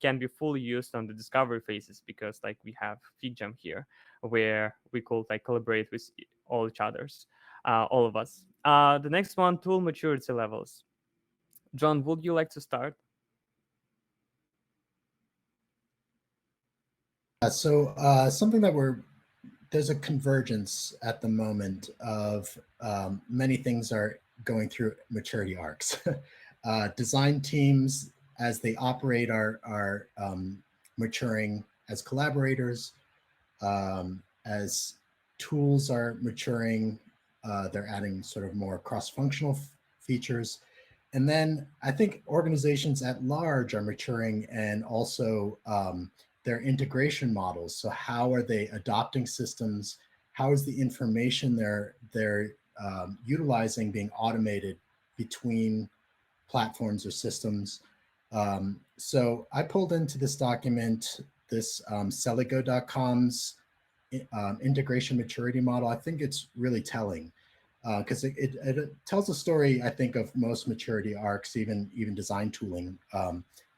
can be fully used on the discovery phases, because like we have FigJam here, where we could like collaborate with all of us. The next one, tool maturity levels. John, would you like to start? So something that there's a convergence at the moment of many things are going through maturity arcs. Design teams, as they operate, are maturing as collaborators. As tools are maturing, they're adding sort of more cross-functional features. And then I think organizations at large are maturing, and also their integration models. So how are they adopting systems? How is the information they're utilizing being automated between platforms or systems? So I pulled into this document this Celigo.com's integration maturity model. I think it's really telling, because it tells a story, I think, of most maturity arcs, even design tooling,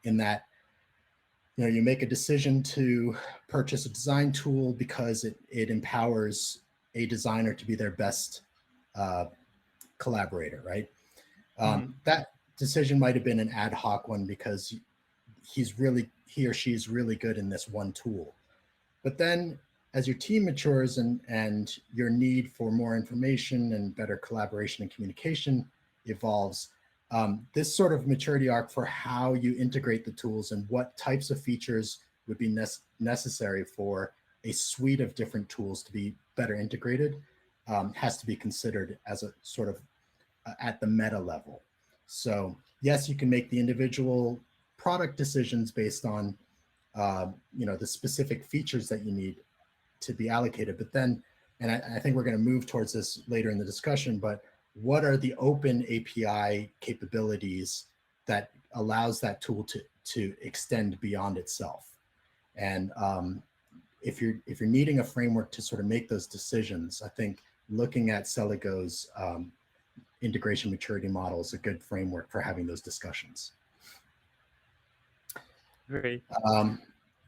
in that you make a decision to purchase a design tool because it empowers a designer to be their best collaborator, right? That decision might have been an ad hoc one because he or she is really good in this one tool. But then as your team matures and your need for more information and better collaboration and communication evolves, this sort of maturity arc for how you integrate the tools and what types of features would be necessary for a suite of different tools to be better integrated has to be considered as a sort of at the meta level. So yes, you can make the individual product decisions based on the specific features that you need to be allocated, but then, and I think we're going to move towards this later in the discussion, but what are the open API capabilities that allows that tool to extend beyond itself? And if you're needing a framework to sort of make those decisions, I think looking at Celigo's integration maturity model is a good framework for having those discussions. Great.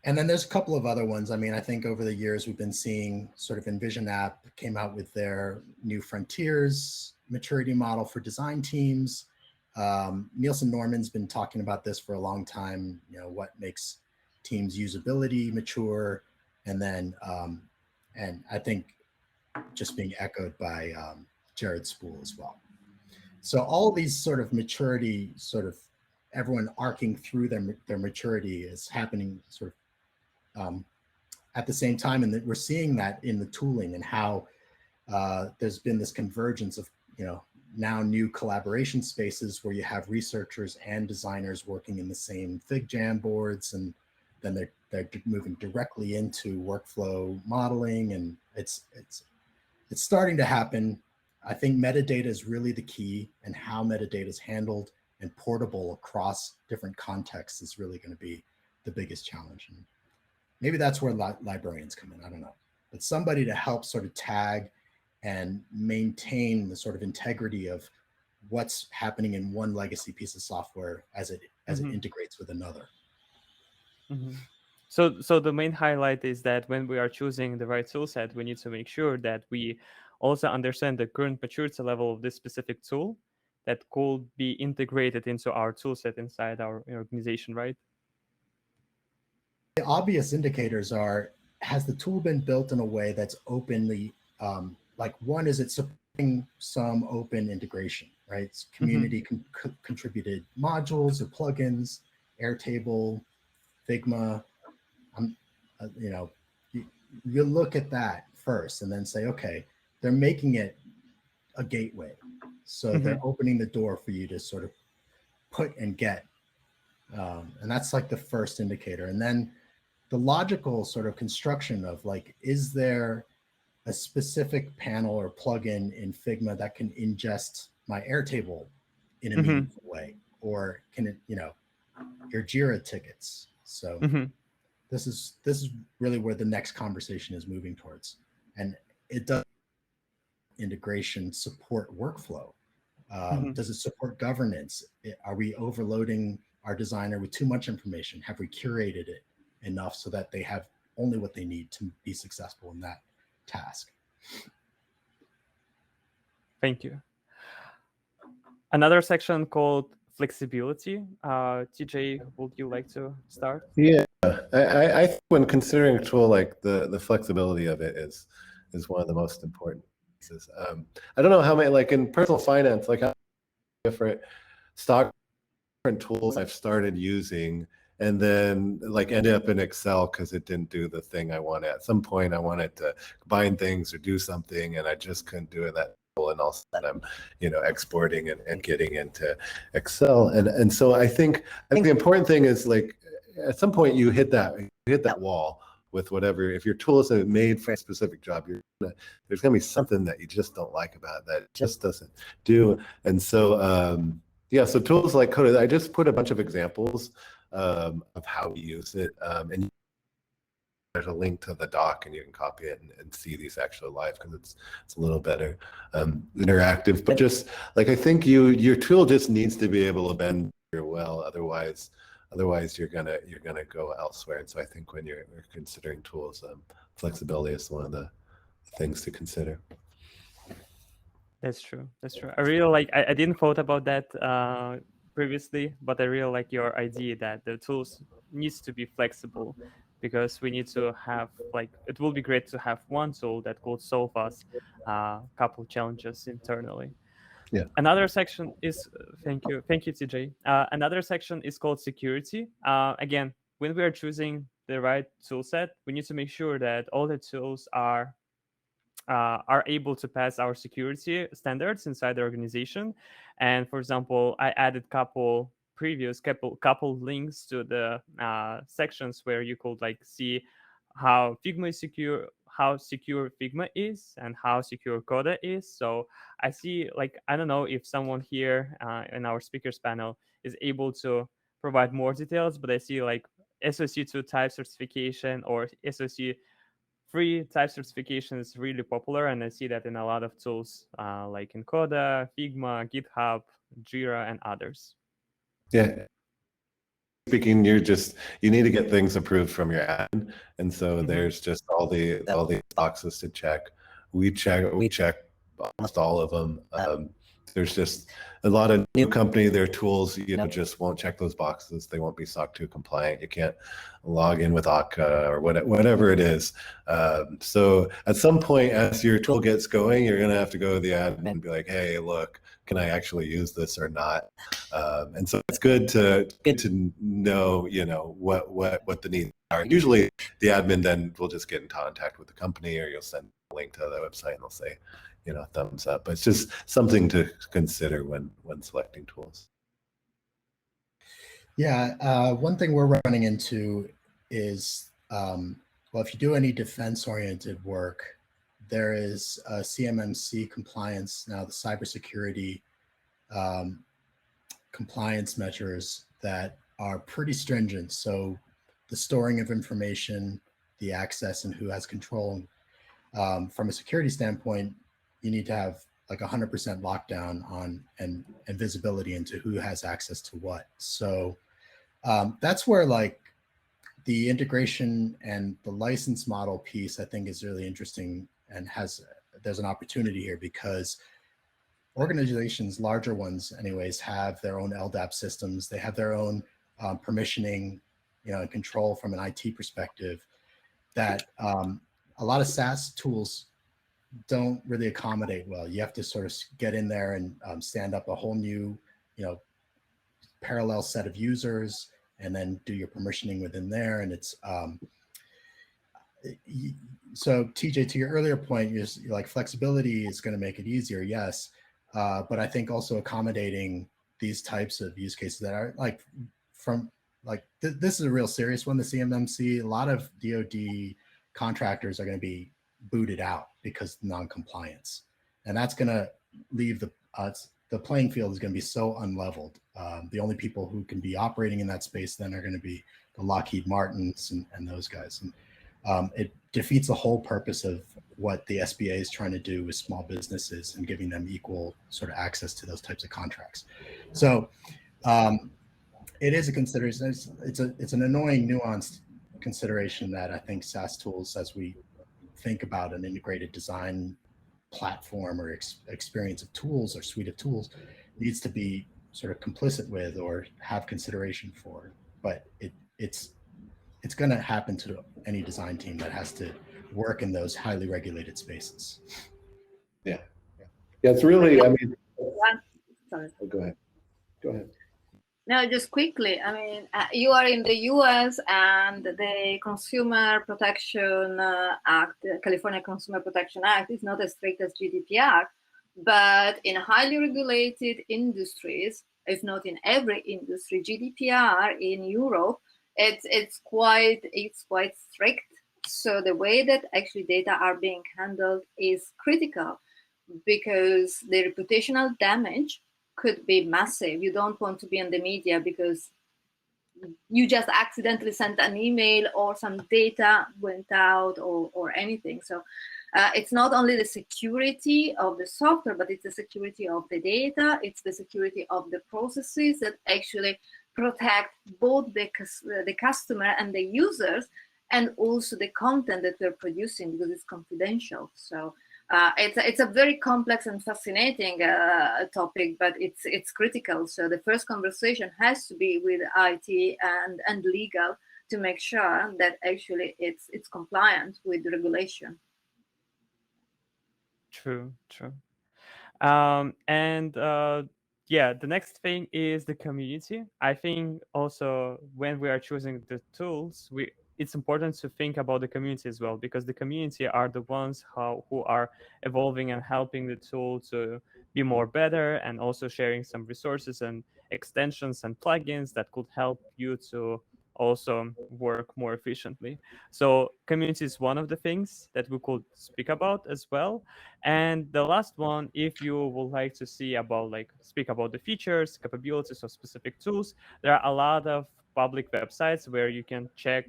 And then there's a couple of other ones. I mean, I think over the years we've been seeing sort of Envision App came out with their New Frontiers maturity model for design teams. Nielsen Norman's been talking about this for a long time, what makes teams usability mature, and then, and I think just being echoed by Jared Spool as well. So all these sort of maturity, sort of everyone arcing through their maturity is happening sort of at the same time, and that we're seeing that in the tooling and how there's been this convergence of now new collaboration spaces where you have researchers and designers working in the same FigJam boards, and then they're moving directly into workflow modeling, and it's starting to happen. I think metadata is really the key, and how metadata is handled and portable across different contexts is really going to be the biggest challenge. And maybe that's where librarians come in, I don't know. But somebody to help sort of tag and maintain the sort of integrity of what's happening in one legacy piece of software as it integrates with another. So the main highlight is that when we are choosing the right tool set, we need to make sure that we also understand the current maturity level of this specific tool that could be integrated into our tool set inside our organization, right? The obvious indicators are, has the tool been built in a way that's openly, like one, is it supporting some open integration, right? It's community contributed modules or plugins, Airtable, Figma. You look at that first and then say, okay, they're making it a gateway. So they're opening the door for you to sort of put and get. And that's like the first indicator. And then the logical sort of construction of like, is there a specific panel or plugin in Figma that can ingest my Airtable in a meaningful way, or can it, your Jira tickets. So this is really where the next conversation is moving towards, and it does integration support workflow. Does it support governance? Are we overloading our designer with too much information? Have we curated it enough so that they have only what they need to be successful in that task? Thank you. Another section called flexibility. TJ, would you like to start? Yeah, I think when considering a tool, like the flexibility of it is one of the most important pieces. I don't know how many, like in personal finance, like how different tools I've started using, and then like ended up in Excel because it didn't do the thing I wanted. At some point, I wanted to combine things or do something, and I just couldn't do it that. And also I'm, exporting and getting into Excel, and so I think the important thing is, like, at some point you hit that wall with whatever. If your tool is made for a specific job, there's gonna be something that you just don't like about it, that just doesn't do. And so yeah, so tools like Coda, I just put a bunch of examples of how we use it, and there's a link to the doc, and you can copy it and see these actually live, because it's a little better interactive. But just like, I think your tool just needs to be able to bend well, otherwise you're gonna go elsewhere. And so I think when you're considering tools, flexibility is one of the things to consider. That's true. I really like. I didn't thought about that previously, but I really like your idea that the tools needs to be flexible, because we need to have, like, it will be great to have one tool that could solve us a couple challenges internally. Yeah. Another section is thank you, TJ. Another section is called security. Again, when we are choosing the right tool set, we need to make sure that all the tools are able to pass our security standards inside the organization. And for example, I added couple links to the sections where you could, like, see how Figma is secure, how secure Figma is, and how secure Coda is. So I see, like, I don't know if someone here in our speakers panel is able to provide more details, but I see, like, SOC2 type certification or SOC 3 type certification is really popular, and I see that in a lot of tools, like in Coda, Figma, GitHub, Jira, and others. Yeah. Speaking, you need to get things approved from your admin, and so there's just all the boxes to check. We check almost all of them. There's just a lot of new company, their tools, just won't check those boxes. They won't be SOC 2 compliant. You can't log in with Okta or whatever it is. So at some point, as your tool gets going, you're going to have to go to the admin and be like, hey, look, can I actually use this or not? And so it's good to know, what the needs are. Usually the admin then will just get in contact with the company, or you'll send a link to the website and they'll say, thumbs up. But it's just something to consider when selecting tools. Yeah, one thing we're running into is, well, if you do any defense-oriented work, there is a CMMC compliance now, the cybersecurity compliance measures that are pretty stringent. So the storing of information, the access, and who has control. From a security standpoint, you need to have like 100% lockdown on and visibility into who has access to what. So that's where, like, the integration and the license model piece, I think, is really interesting, and there's an opportunity here, because organizations, larger ones anyways, have their own LDAP systems. They have their own permissioning, and control from an IT perspective that a lot of SaaS tools don't really accommodate well. You have to sort of get in there and stand up a whole new, parallel set of users, and then do your permissioning within there. And it's so TJ, to your earlier point, you're like, flexibility is going to make it easier, yes, but I think also accommodating these types of use cases that are like this is a real serious one. The CMMC, a lot of DoD contractors are going to be booted out because of non-compliance. And that's going to leave the playing field is going to be so unleveled. The only people who can be operating in that space then are going to be the Lockheed Martins and those guys. And it defeats the whole purpose of what the SBA is trying to do with small businesses and giving them equal sort of access to those types of contracts. So it is a consideration. It's an annoying, nuanced consideration that I think SaaS tools, as we think about an integrated design platform or experience of tools or suite of tools, needs to be sort of complicit with or have consideration for. But it's going to happen to any design team that has to work in those highly regulated spaces. Yeah, it's really, I mean, Sorry. oh, go ahead. No, just quickly. I mean, you are in the US, and the Consumer Protection Act, the California Consumer Protection Act, is not as strict as GDPR, but in highly regulated industries, if not in every industry, GDPR in Europe, it's quite strict. So the way that actually data are being handled is critical, because the reputational damage could be massive. You don't want to be in the media because you just accidentally sent an email or some data went out or anything. So it's not only the security of the software, but it's the security of the data. It's the security of the processes that actually protect both the customer and the users, and also the content that we're producing, because it's confidential. So it's a very complex and fascinating topic, but it's critical. So the first conversation has to be with IT and legal to make sure that actually it's compliant with the regulation. True. Yeah, the next thing is the community. I think also when we are choosing the tools, it's important to think about the community as well, because the community are the ones who are evolving and helping the tool to be more better, and also sharing some resources and extensions and plugins that could help you to also work more efficiently. So community is one of the things that we could speak about as well. And the last one, if you would like to speak about the features, capabilities of specific tools, there are a lot of public websites where you can check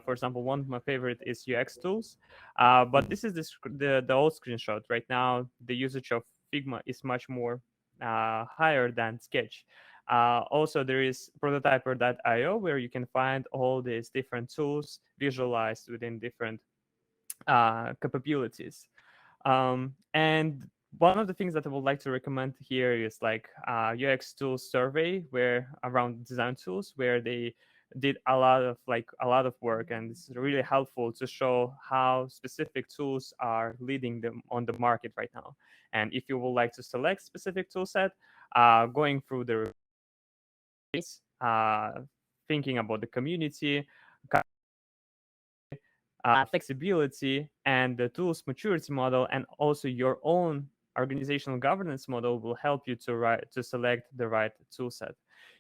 for example, one of my favorite is UX Tools. But this is the old screenshot. Right now, the usage of Figma is much more higher than Sketch. Also, there is prototyper.io, where you can find all these different tools visualized within different capabilities. And one of the things that I would like to recommend here is like UX Tools survey, where around design tools, where they did a lot of work, and it's really helpful to show how specific tools are leading them on the market right now. And if you would like to select specific tool set, going through the thinking about the community, flexibility, and the tools maturity model, and also your own organizational governance model will help you to select the right tool set.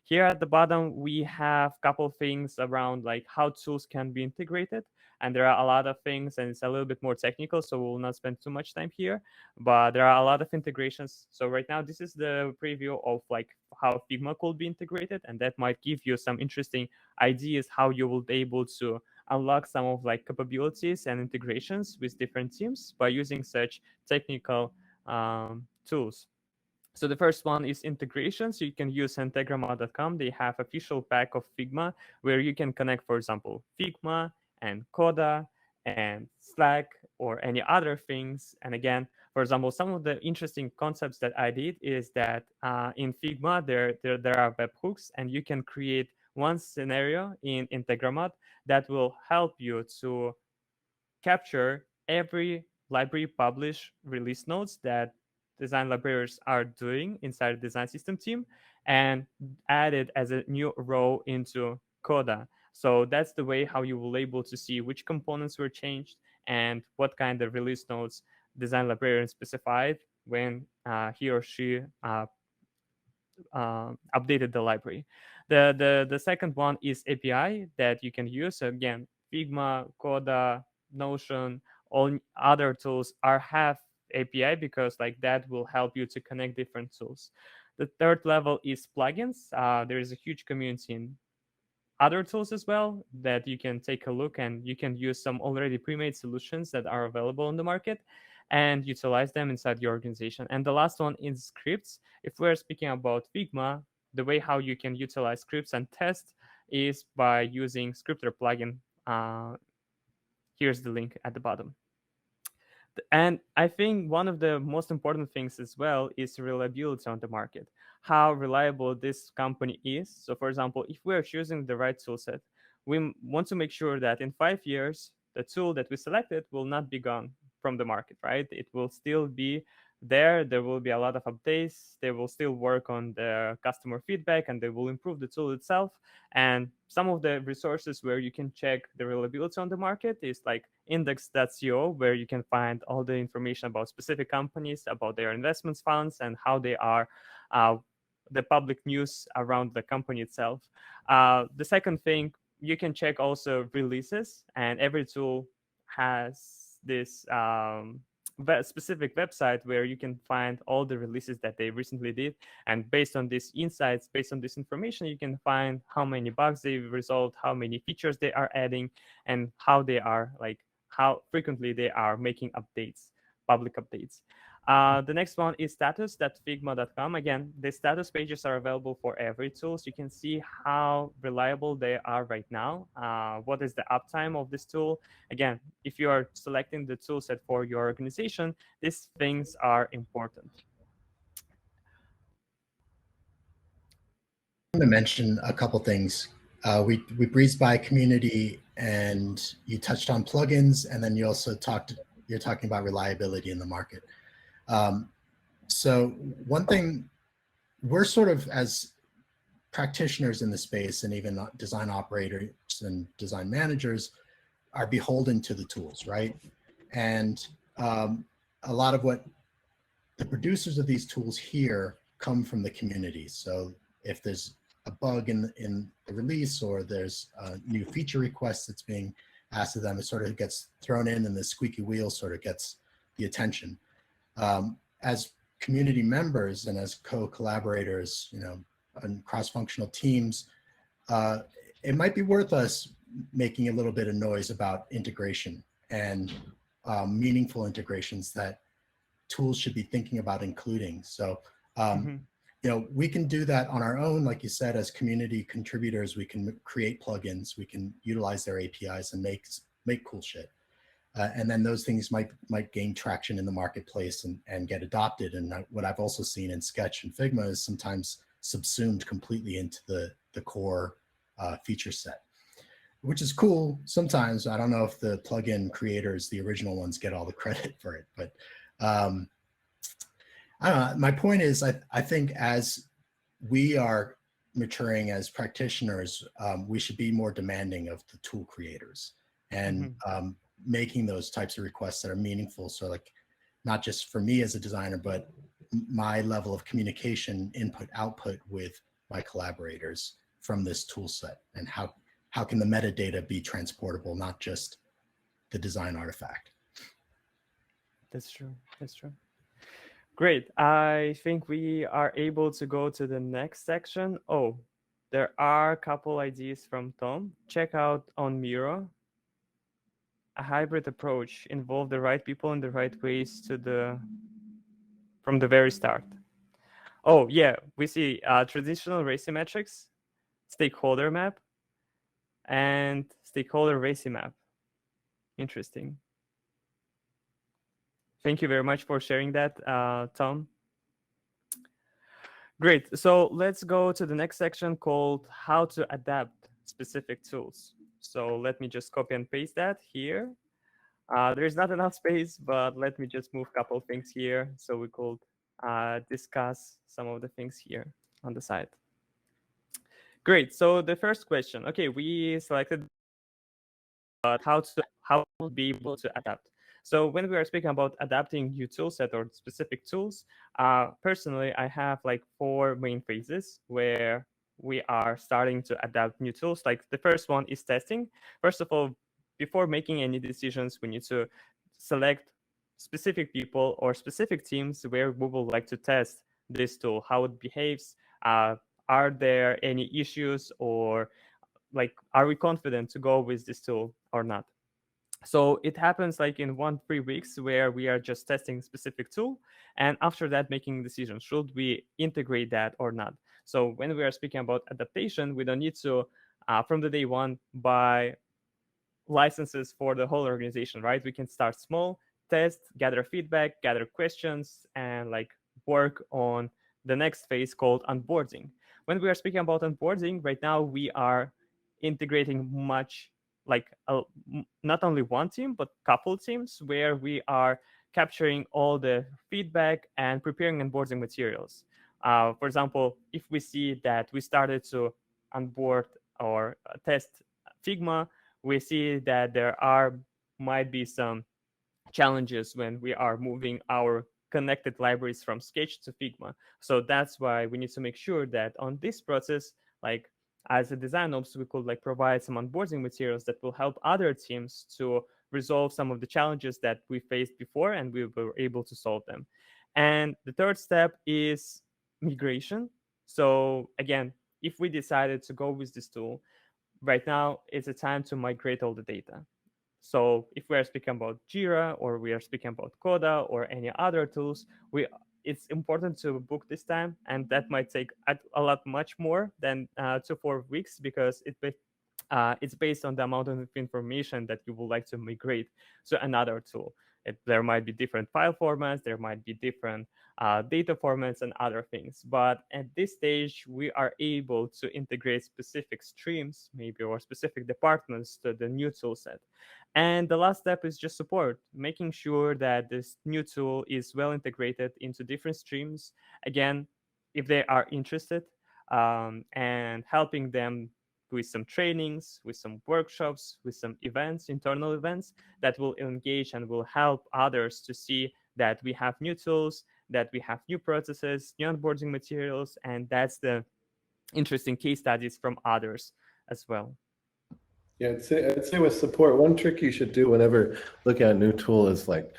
Here at the bottom, we have a couple things around like how tools can be integrated. And there are a lot of things, and it's a little bit more technical, so we'll not spend too much time here. But there are a lot of integrations. So right now, this is the preview of like how Figma could be integrated, and that might give you some interesting ideas how you will be able to unlock some of like capabilities and integrations with different teams by using such technical tools. So the first one is integration. So you can use integrama.com. They have official pack of Figma where you can connect, for example, Figma and Coda and Slack or any other things. And again, for example, some of the interesting concepts that I did is that in Figma, there are webhooks, and you can create one scenario in Integramat that will help you to capture every library publish release notes that design librarians are doing inside the design system team, and add it as a new row into Coda. So that's the way how you will be able to see which components were changed and what kind of release notes design librarian specified when he or she updated the library. The second one is API that you can use. So again, Figma, Coda, Notion, all other tools have API, because like that will help you to connect different tools. The third level is plugins. There is a huge community in other tools as well that you can take a look, and you can use some already pre-made solutions that are available on the market and utilize them inside your organization. And the last one is scripts. If we're speaking about Figma, the way how you can utilize scripts and test is by using Scripter plugin. Here's the link at the bottom. And I think one of the most important things as well is reliability on the market, how reliable this company is. So for example, if we're choosing the right tool set, we want to make sure that in 5 years, the tool that we selected will not be gone from the market, right? It will still be there. There will be a lot of updates. They will still work on the customer feedback, and they will improve the tool itself. And some of the resources where you can check the reliability on the market is like index.co, where you can find all the information about specific companies, about their investments funds, and how they are, the public news around the company itself. The second thing, you can check also releases, and every tool has this specific website where you can find all the releases that they recently did. And based on these insights, based on this information, you can find how many bugs they've resolved, how many features they are adding, and how they are like, how frequently they are making updates, public updates. The next one is status.figma.com. Again, the status pages are available for every tool, so you can see how reliable they are right now. What is the uptime of this tool? Again, if you are selecting the tool set for your organization, these things are important. I'm going to mention a couple things. We breezed by community, and you touched on plugins, and then you're talking about reliability in the market. So one thing, we're sort of, as practitioners in the space, and even design operators and design managers, are beholden to the tools, right? And a lot of what the producers of these tools hear come from the community. So if there's a bug in the release, or there's a new feature request that's being asked of them, it sort of gets thrown in, and the squeaky wheel sort of gets the attention. As community members and as co-collaborators, you know, and cross-functional teams, it might be worth us making a little bit of noise about integration and meaningful integrations that tools should be thinking about including. So, you know, we can do that on our own. Like you said, as community contributors, we can create plugins, we can utilize their APIs and make cool shit. And then those things might gain traction in the marketplace and get adopted. And what I've also seen in Sketch and Figma is sometimes subsumed completely into the core feature set, which is cool. Sometimes I don't know if the plugin creators, the original ones, get all the credit for it, but I don't know. My point is, I think as we are maturing as practitioners, we should be more demanding of the tool creators, and making those types of requests that are meaningful. So like, not just for me as a designer, but my level of communication, input, output with my collaborators from this tool set, and how can the metadata be transportable, not just the design artifact. That's true. That's true. Great. I think we are able to go to the next section. Oh, there are a couple ideas from Tom. Check out on Miro. A hybrid approach involve the right people in the right ways from the very start. Oh yeah, we see traditional RACI metrics, stakeholder map, and stakeholder RACI map. Interesting. Thank you very much for sharing that, Tom. Great. So let's go to the next section called how to adapt specific tools. So let me just copy and paste that here. There's not enough space, but let me just move a couple of things here so we could discuss some of the things here on the side. Great. So the first question. Okay, we selected how to be able to adapt. So when we are speaking about adapting new tool set or specific tools, personally, I have like 4 main phases where we are starting to adapt new tools. Like the first one is testing. First of all, before making any decisions, we need to select specific people or specific teams where we would like to test this tool, how it behaves. Are there any issues, or like, are we confident to go with this tool or not? So it happens like in 1-3 weeks where we are just testing specific tool, and after that making decisions, should we integrate that or not. So when we are speaking about adaptation, we don't need to from the day one buy licenses for the whole organization, right? We can start small, test, gather feedback, gather questions, and like work on the next phase called onboarding. When we are speaking about onboarding, right now we are integrating much like not only one team, but couple teams where we are capturing all the feedback and preparing onboarding materials. For example, if we see that we started to onboard or test Figma, we see that there might be some challenges when we are moving our connected libraries from Sketch to Figma. So that's why we need to make sure that on this process, like as a DesignOps, we could like provide some onboarding materials that will help other teams to resolve some of the challenges that we faced before, and we were able to solve them. And the third step is migration. So again, if we decided to go with this tool, right now it's a time to migrate all the data. So if we are speaking about Jira, or we are speaking about Coda or any other tools, it's important to book this time, and that might take a lot much more than 2-4 weeks, because it's based on the amount of information that you would like to migrate to another tool. There might be different file formats, there might be different data formats and other things. But at this stage, we are able to integrate specific streams, maybe, or specific departments to the new tool set. And the last step is just support, making sure that this new tool is well integrated into different streams. Again, if they are interested, and helping them with some trainings, with some workshops, with some events, internal events that will engage and will help others to see that we have new tools, that we have new processes, new onboarding materials, and that's the interesting case studies from others as well. Yeah, I'd say with support, one trick you should do whenever looking at a new tool is like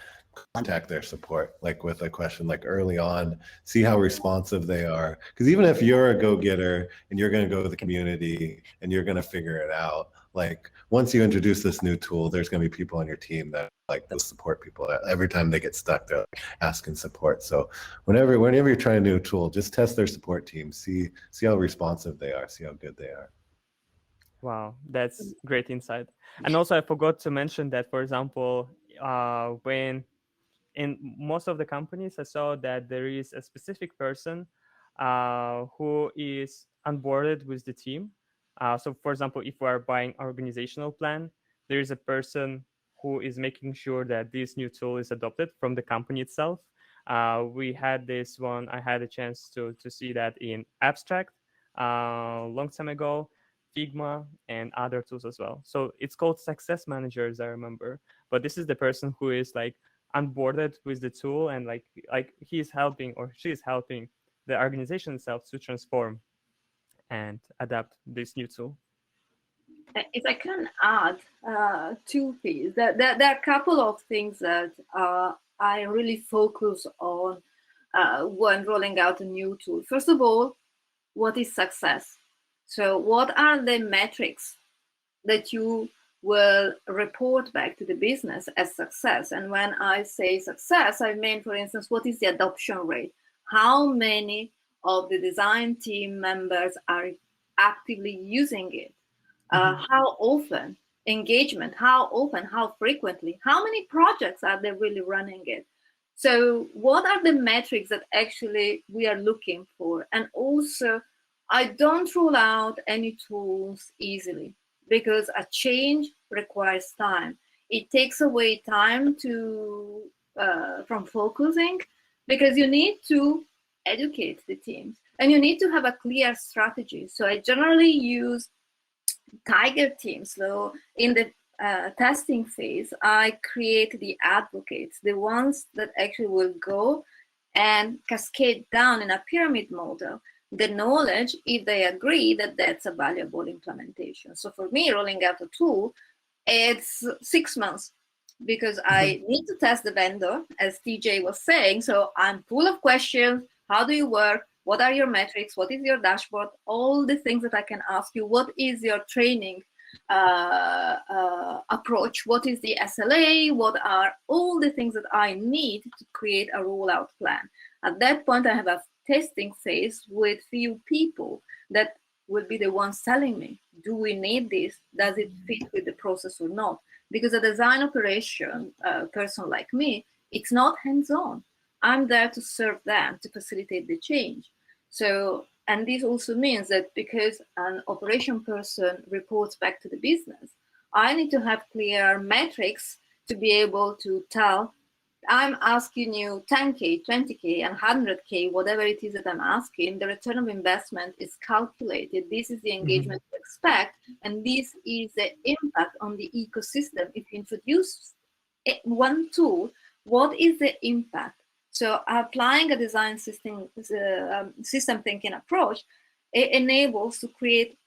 contact their support, like with a question, like early on, see how responsive they are. Because even if you're a go-getter and you're going to go to the community and you're going to figure it out, like once you introduce this new tool, there's going to be people on your team that like the support people. Every time they get stuck, they're like asking support. So whenever you're trying a new tool, just test their support team, see how responsive they are, see how good they are. Wow, that's great insight. And also I forgot to mention that, for example, when in most of the companies, I saw that there is a specific person who is onboarded with the team. So for example, if we are buying organizational plan, there is a person who is making sure that this new tool is adopted from the company itself. We had this one, I had a chance to see that in Abstract long time ago, Figma, and other tools as well. So it's called success managers, I remember. But this is the person who is like onboarded with the tool, and like he's helping or she's helping the organization itself to transform and adapt this new tool. If I can add two things, there are a couple of things that I really focus on when rolling out a new tool. First of all, what is success? So what are the metrics that you will report back to the business as success? And when I say success, I mean, for instance, what is the adoption rate? How many of the design team members are actively using it? How often? Engagement, how often, how frequently? How many projects are they really running it? So what are the metrics that actually we are looking for? And also, I don't rule out any tools easily, because a change requires time. It takes away time from focusing, because you need to educate the teams and you need to have a clear strategy. So I generally use tiger teams. So in the testing phase, I create the advocates, the ones that actually will go and cascade down in a pyramid model the knowledge if they agree that that's a valuable implementation. So for me, rolling out a tool, it's 6 months because I need to test the vendor, as TJ was saying. So I'm full of questions. How do you work? What are your metrics? What is your dashboard? All the things that I can ask you. What is your training approach? What is the SLA? What are all the things that I need to create a rollout plan? At that point, I have a testing phase with few people that will be the ones telling me, do we need this? Does it fit with the process or not? Because a design operation person like me, it's not hands-on. I'm there to serve them, to facilitate the change. So, and this also means that because an operation person reports back to the business, I need to have clear metrics to be able to tell, I'm asking you 10K, 20K, and 100K, whatever it is that I'm asking, the return of investment is calculated. This is the engagement to expect, and this is the impact on the ecosystem. If you introduce one tool, what is the impact? So applying a design system thinking approach, it enables to create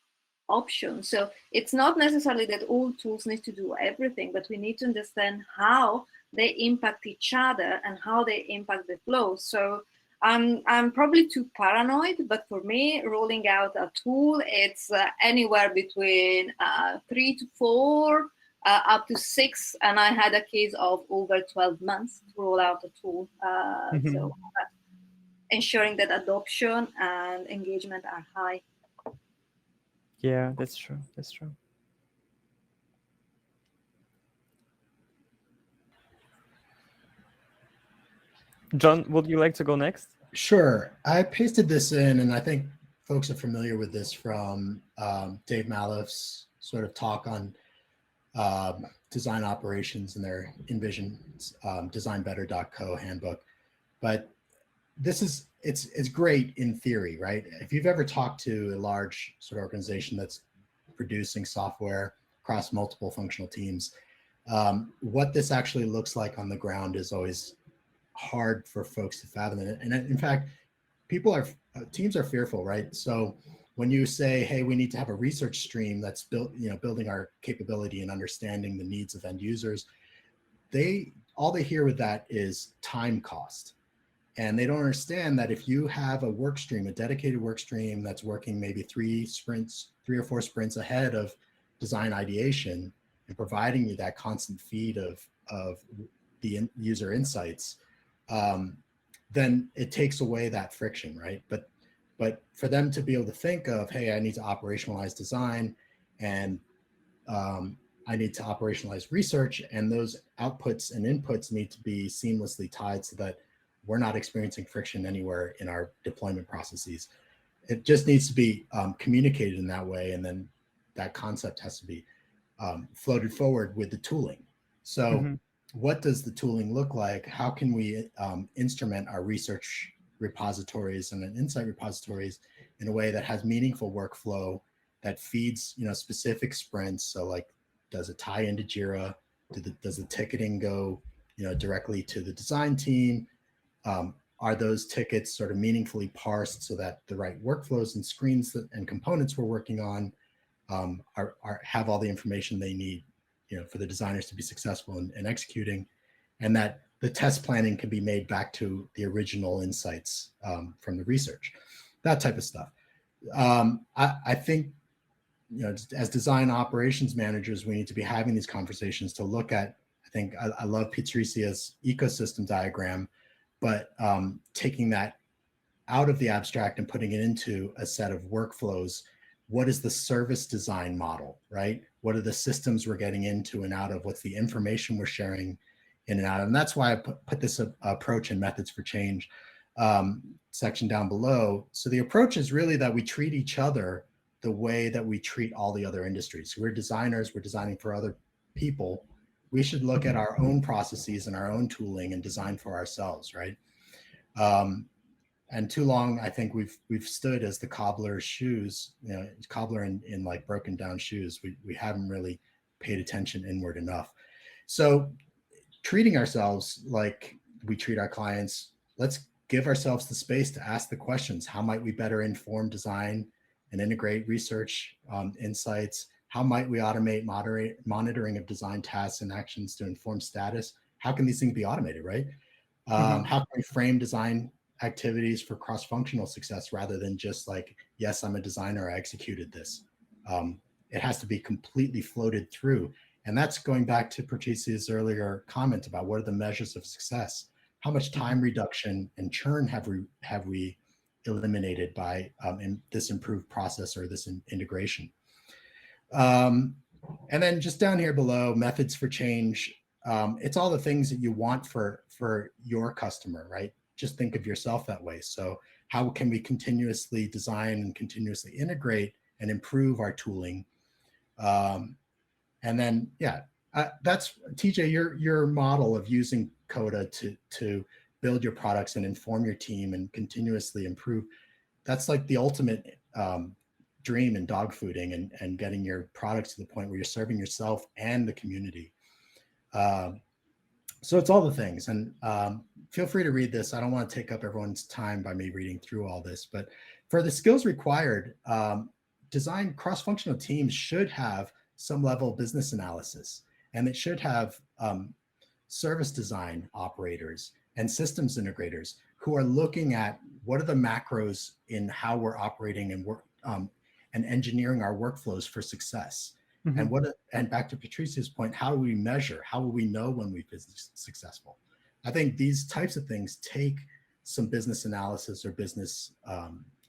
options. So it's not necessarily that all tools need to do everything, but we need to understand how they impact each other and how they impact the flow. So I'm probably too paranoid, but for me, rolling out a tool, it's anywhere between 3 to 4, up to 6, and I had a case of over 12 months to roll out a tool. So ensuring that adoption and engagement are high. Yeah, that's true. That's true. John, would you like to go next? Sure. I pasted this in, and I think folks are familiar with this from Dave Maliff's sort of talk on design operations in their Envision designbetter.co handbook. But this is, it's great in theory, right? If you've ever talked to a large sort of organization that's producing software across multiple functional teams, what this actually looks like on the ground is always hard for folks to fathom it. And in fact, teams are fearful, right? So when you say, hey, we need to have a research stream that's building our capability and understanding the needs of end users, all they hear with that is time cost. And they don't understand that if you have a work stream, a dedicated work stream that's working maybe 3 or 4 sprints ahead of design ideation and providing you that constant feed of the user insights, then it takes away that friction, right? But for them to be able to think of, hey, I need to operationalize design, and I need to operationalize research, and those outputs and inputs need to be seamlessly tied so that we're not experiencing friction anywhere in our deployment processes. It just needs to be communicated in that way, and then that concept has to be floated forward with the tooling. So what does the tooling look like? How can we instrument our research repositories and insight repositories in a way that has meaningful workflow that feeds specific sprints? So like, does it tie into Jira? Does the ticketing go directly to the design team? Are those tickets sort of meaningfully parsed so that the right workflows and screens and components we're working on have all the information they need for the designers to be successful in executing, and that the test planning can be made back to the original insights from the research, that type of stuff. I think, as design operations managers, we need to be having these conversations to look at, I love Patricia's ecosystem diagram, but taking that out of the abstract and putting it into a set of workflows. What is the service design model, right? What are the systems we're getting into and out of? What's the information we're sharing in and out of? And that's why I put this approach in methods for change section down below. So the approach is really that we treat each other the way that we treat all the other industries. So we're designers, we're designing for other people. We should look at our own processes and our own tooling and design for ourselves, right? And too long, I think we've stood as the cobbler's shoes, cobbler in like broken down shoes. We haven't really paid attention inward enough. So treating ourselves like we treat our clients, let's give ourselves the space to ask the questions. How might we better inform design and integrate research insights? How might we automate monitoring of design tasks and actions to inform status? How can these things be automated, right? How can we frame design activities for cross-functional success rather than just like, yes, I'm a designer, I executed this. It has to be completely floated through. And that's going back to Patricia's earlier comment about what are the measures of success? How much time reduction and churn have we eliminated by in this improved process or this integration? And then just down here below, methods for change. It's all the things that you want for your customer, right? Just think of yourself that way. So how can we continuously design and continuously integrate and improve our tooling? And then, yeah, that's TJ, your model of using Coda to build your products and inform your team and continuously improve. That's like the ultimate dream in dog fooding and getting your products to the point where you're serving yourself and the community. So it's all the things. And feel free to read this. I don't want to take up everyone's time by me reading through all this, but for the skills required, design cross-functional teams should have some level of business analysis, and it should have service design operators and systems integrators who are looking at what are the macros in how we're operating and work and engineering our workflows for success. And back to Patricia's point, how do we measure? How will we know when we've been successful? I think these types of things take some business analysis or business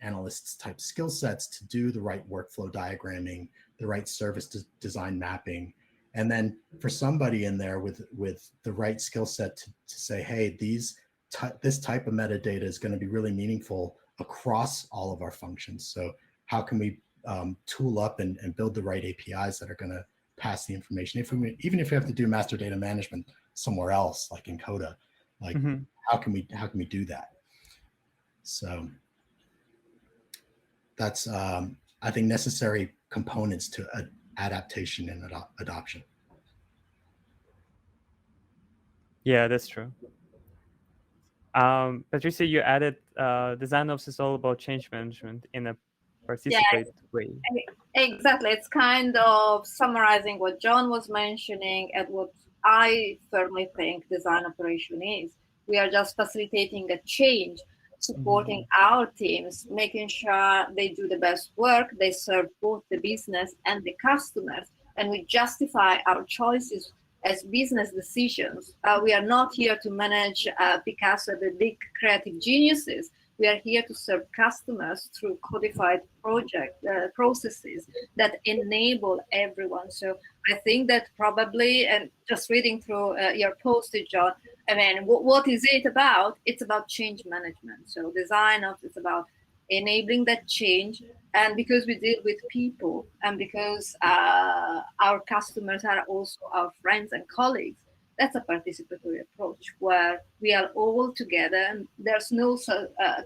analysts type skill sets to do the right workflow diagramming, the right service design mapping. And then for somebody in there with the right skill set to say, hey, this type of metadata is going to be really meaningful across all of our functions. So how can we tool up and build the right APIs that are going to pass the information? Even if we have to do master data management somewhere else, like in Coda, like how can we do that? So that's I think necessary components to adaptation and adoption. Yeah, that's true. Patricia, you added DesignOps is all about change management in a participate way. Exactly. It's kind of summarizing what John was mentioning and what I firmly think design operation is. We are just facilitating a change, supporting our teams, making sure they do the best work, they serve both the business and the customers, and we justify our choices as business decisions. We are not here to manage Picasso, the big creative geniuses. We are here to serve customers through codified processes that enable everyone. So I think that probably, and just reading through your post, John, I mean, what is it about? It's about change management. So DesignOps is about enabling that change. And because we deal with people and because our customers are also our friends and colleagues, that's a participatory approach where we are all together and there's no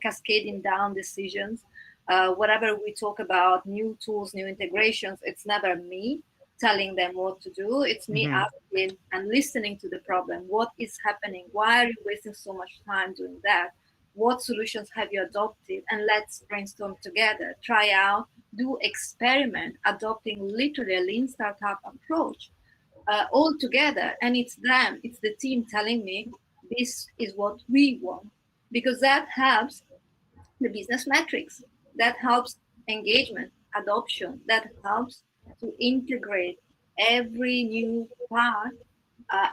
cascading down decisions. Whatever we talk about, new tools, new integrations, it's never me telling them what to do. It's me asking and listening to the problem. What is happening? Why are you wasting so much time doing that? What solutions have you adopted? And let's brainstorm together, try out, do experiment, adopting literally a lean startup approach. All together, and it's the team telling me this is what we want, because that helps the business metrics, that helps engagement, adoption, that helps to integrate every new part,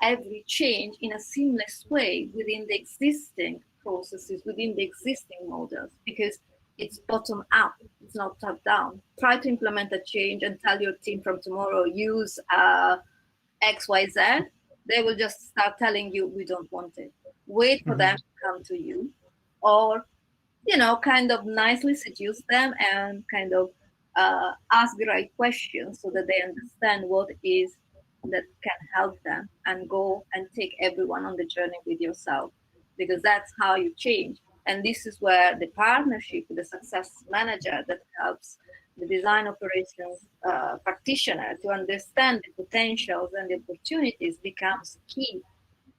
every change in a seamless way within the existing processes, within the existing models, because it's bottom up, it's not top down. Try to implement a change and tell your team from tomorrow, use XYZ, they will just start telling you, we don't want it. Wait for them to come to you, or, kind of nicely seduce them and kind of ask the right questions so that they understand what it is that can help them, and go and take everyone on the journey with yourself, because that's how you change. And this is where the partnership with the success manager that helps the design operations practitioner to understand the potentials and the opportunities becomes key.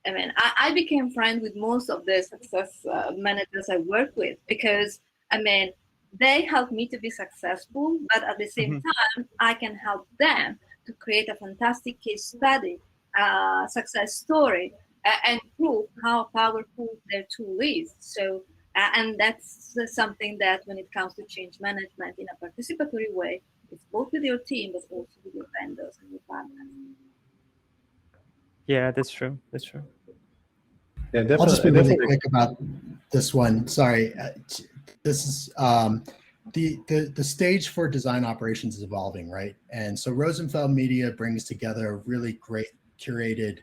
I mean, I became friends with most of the success managers I work with because, I mean, they help me to be successful, but at the same time, I can help them to create a fantastic case study, success story, and prove how powerful their tool is. So, and that's something that when it comes to change management in a participatory way, it's both with your team, but also with your vendors and your partners. Yeah, that's true. That's true. Yeah, I'll just be definitely. really quick about this one. Sorry, this is the stage for design operations is evolving, right? And so Rosenfeld Media brings together a really great curated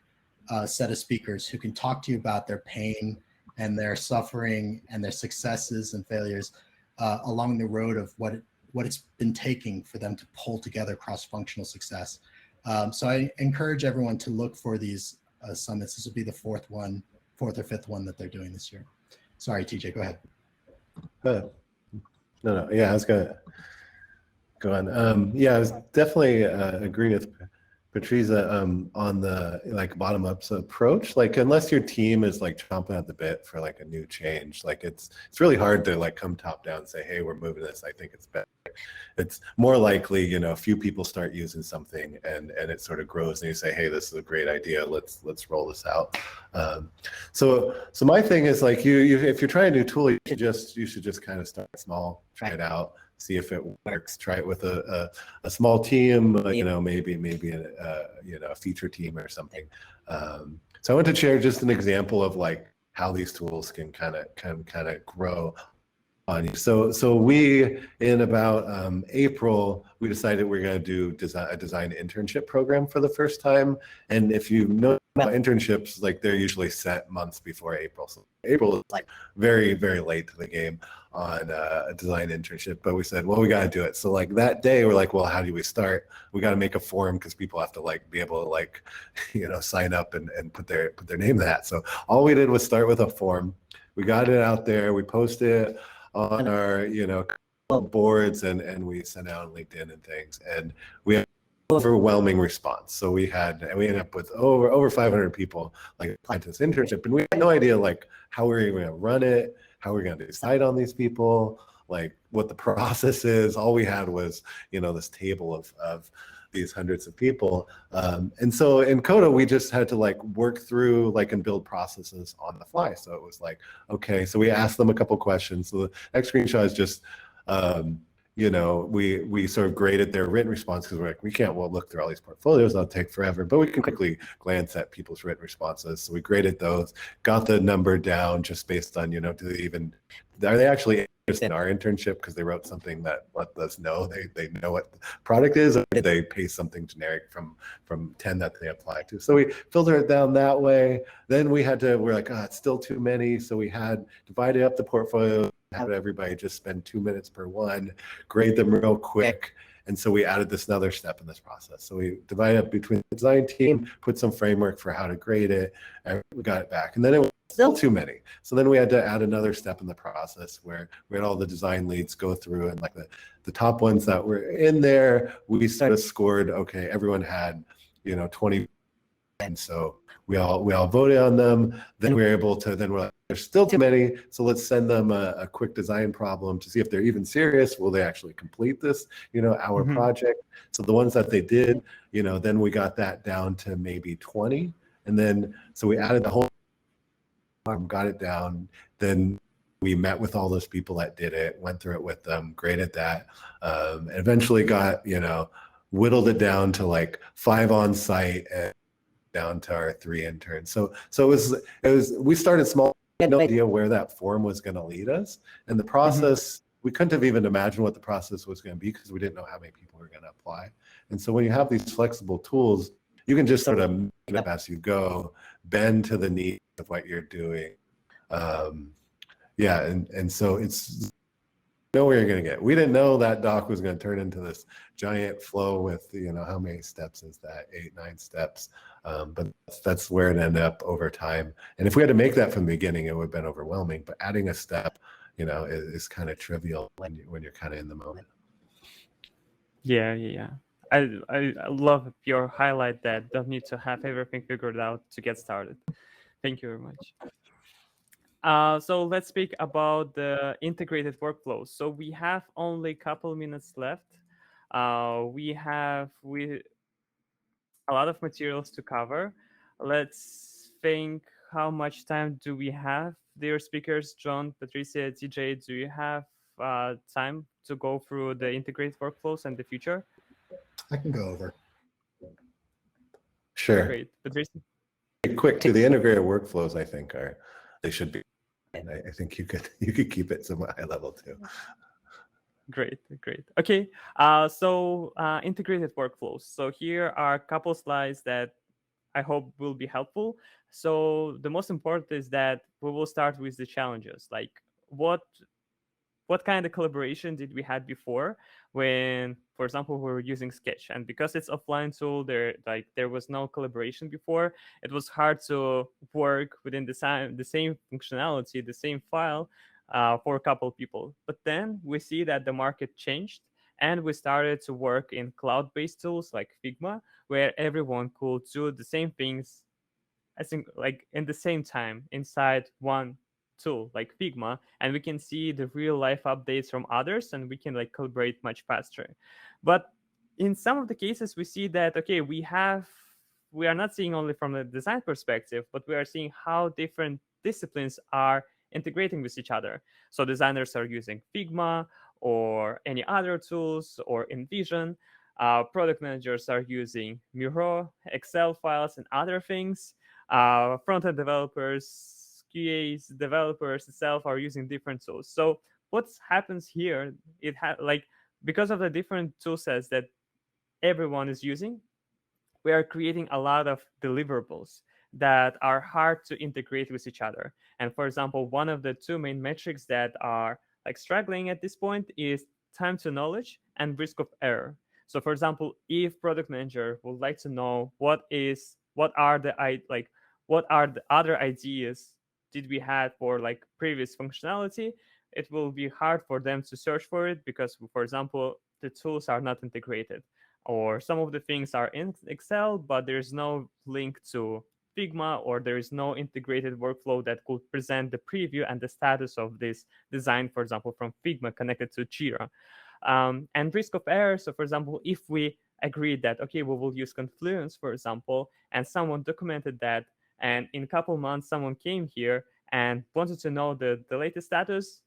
set of speakers who can talk to you about their pain and their suffering and their successes and failures along the road of what it's been taking for them to pull together cross-functional success. So I encourage everyone to look for these summits. This will be the fourth or fifth one that they're doing this year. Sorry, TJ, go ahead. No, yeah, I was gonna go on. Yeah, I was definitely agree with Patriza on the like bottom-up approach. Like, unless your team is like chomping at the bit for like a new change, like it's really hard to like come top down and say, hey, we're moving this. I think it's better. It's more likely, you know, a few people start using something and it sort of grows, and you say, hey, this is a great idea. Let's roll this out. So my thing is like you if you're trying a new tool, you should just kind of start small, try it out, see if it works. Try it with a small team, you know, maybe a feature team or something. So I want to share just an example of like how these tools can kind of grow on you. So we, in about April, we decided we're going to do a design internship program for the first time. And if you know about internships, like they're usually set months before April. So April is like very, very late to the game on a design internship. But we said, well, we got to do it. So like that day, we're like, well, how do we start? We got to make a form because people have to like be able to like, you know, sign up and put their name in that. So all we did was start with a form. We got it out there. We posted it on our, you know, boards and we sent out on LinkedIn and things, and we had overwhelming response. So we ended up with over 500 people like applied to this internship, and we had no idea like how we were going to run it, how we are going to decide on these people, like what the process is. All we had was, you know, this table of these hundreds of people. And so in Coda, we just had to like work through like and build processes on the fly. So it was like, okay, so we asked them a couple questions. So the next screenshot is just, you know, we sort of graded their written response because we're like, we can't look through all these portfolios, that'll take forever, but we can quickly glance at people's written responses. So we graded those, got the number down just based on, you know, are they actually interested in our internship because they wrote something that let us know they know what the product is, or did they pay something generic from 10 that they applied to? So we filtered it down that way. Then we're like, it's still too many. So we had divided up the portfolio, had everybody just spend 2 minutes per one, grade them real quick. And so we added this another step in this process. So we divided up between the design team, put some framework for how to grade it, and we got it back. And then it was still too many. So then we had to add another step in the process where we had all the design leads go through, and like the top ones that were in there, we sort of scored, okay, everyone had, you know, 20. And so we all voted on them. Then we were able to, then we're like, there's still too many. So let's send them a quick design problem to see if they're even serious. Will they actually complete this, you know, our project? So the ones that they did, you know, then we got that down to maybe 20. And then, so we added the whole, got it down. Then we met with all those people that did it, went through it with them, graded that, and eventually got, you know, whittled it down to like 5 on site and down to our 3 interns. So it was we started small. We had no idea where that form was going to lead us, and the process, we couldn't have even imagined what the process was going to be because we didn't know how many people were going to apply. And so when you have these flexible tools, you can just sort of make it up as you go, bend to the needs of what you're doing. Yeah, and so it's know where you're going to get. We didn't know that doc was going to turn into this giant flow with, you know, how many steps is that? 8, 9 steps. But that's where it ended up over time. And if we had to make that from the beginning, it would have been overwhelming. But adding a step, you know, is kind of trivial when you're kind of in the moment. Yeah. I love your highlight that don't need to have everything figured out to get started. Thank you very much. So let's speak about the integrated workflows. So we have only a couple minutes left. We have a lot of materials to cover. Let's think, how much time do we have? Dear speakers, John, Patricia, TJ, do you have time to go through the integrated workflows and the future? I can go over. Sure. Great. Patricia? Quick to the integrated workflows, I think they should be. I think you could keep it somewhat high level too. Great. Okay, so integrated workflows. So here are a couple slides that I hope will be helpful. So the most important is that we will start with the challenges, like what kind of collaboration did we had before when, for example, we were using Sketch, and because it's offline tool, there was no collaboration before. It was hard to work within the same functionality, the same file for a couple people. But then we see that the market changed, and we started to work in cloud-based tools like Figma, where everyone could do the same things, I think, like in the same time inside one tool like Figma, and we can see the real life updates from others, and we can like collaborate much faster. But in some of the cases, we see that okay, we are not seeing only from the design perspective, but we are seeing how different disciplines are integrating with each other. So designers are using Figma or any other tools or InVision. Product managers are using Miro, Excel files, and other things. Front-end developers, QAs, developers itself are using different tools. So what happens here, like because of the different tool sets that everyone is using, we are creating a lot of deliverables that are hard to integrate with each other. And for example, one of the two main metrics that are like struggling at this point is time to knowledge and risk of error. So for example, if product manager would like to know what are the other ideas did we have for like previous functionality, it will be hard for them to search for it because, for example, the tools are not integrated, or some of the things are in Excel, but there's no link to Figma, or there is no integrated workflow that could present the preview and the status of this design, for example, from Figma connected to Jira. And risk of error. So, for example, if we agreed that, okay, we will use Confluence, for example, and someone documented that, and in a couple months, someone came here and wanted to know the latest status,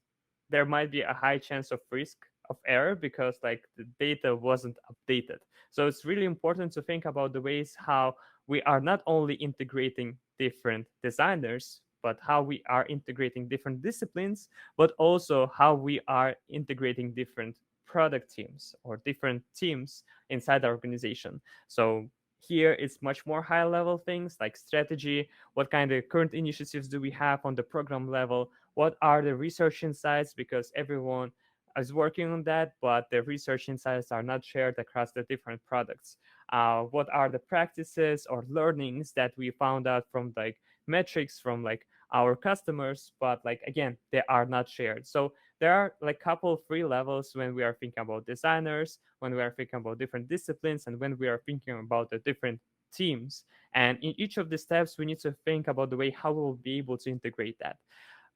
there might be a high chance of risk of error because like the data wasn't updated. So it's really important to think about the ways how we are not only integrating different designers, but how we are integrating different disciplines, but also how we are integrating different product teams or different teams inside the organization. So here it's much more high level things like strategy, what kind of current initiatives do we have on the program level, what are the research insights, because everyone is working on that, but the research insights are not shared across the different products. What are the practices or learnings that we found out from like metrics from like our customers, but like again, they are not shared. So there are like couple three levels when we are thinking about designers, when we are thinking about different disciplines, and when we are thinking about the different teams. And in each of the steps, we need to think about the way how we will be able to integrate that.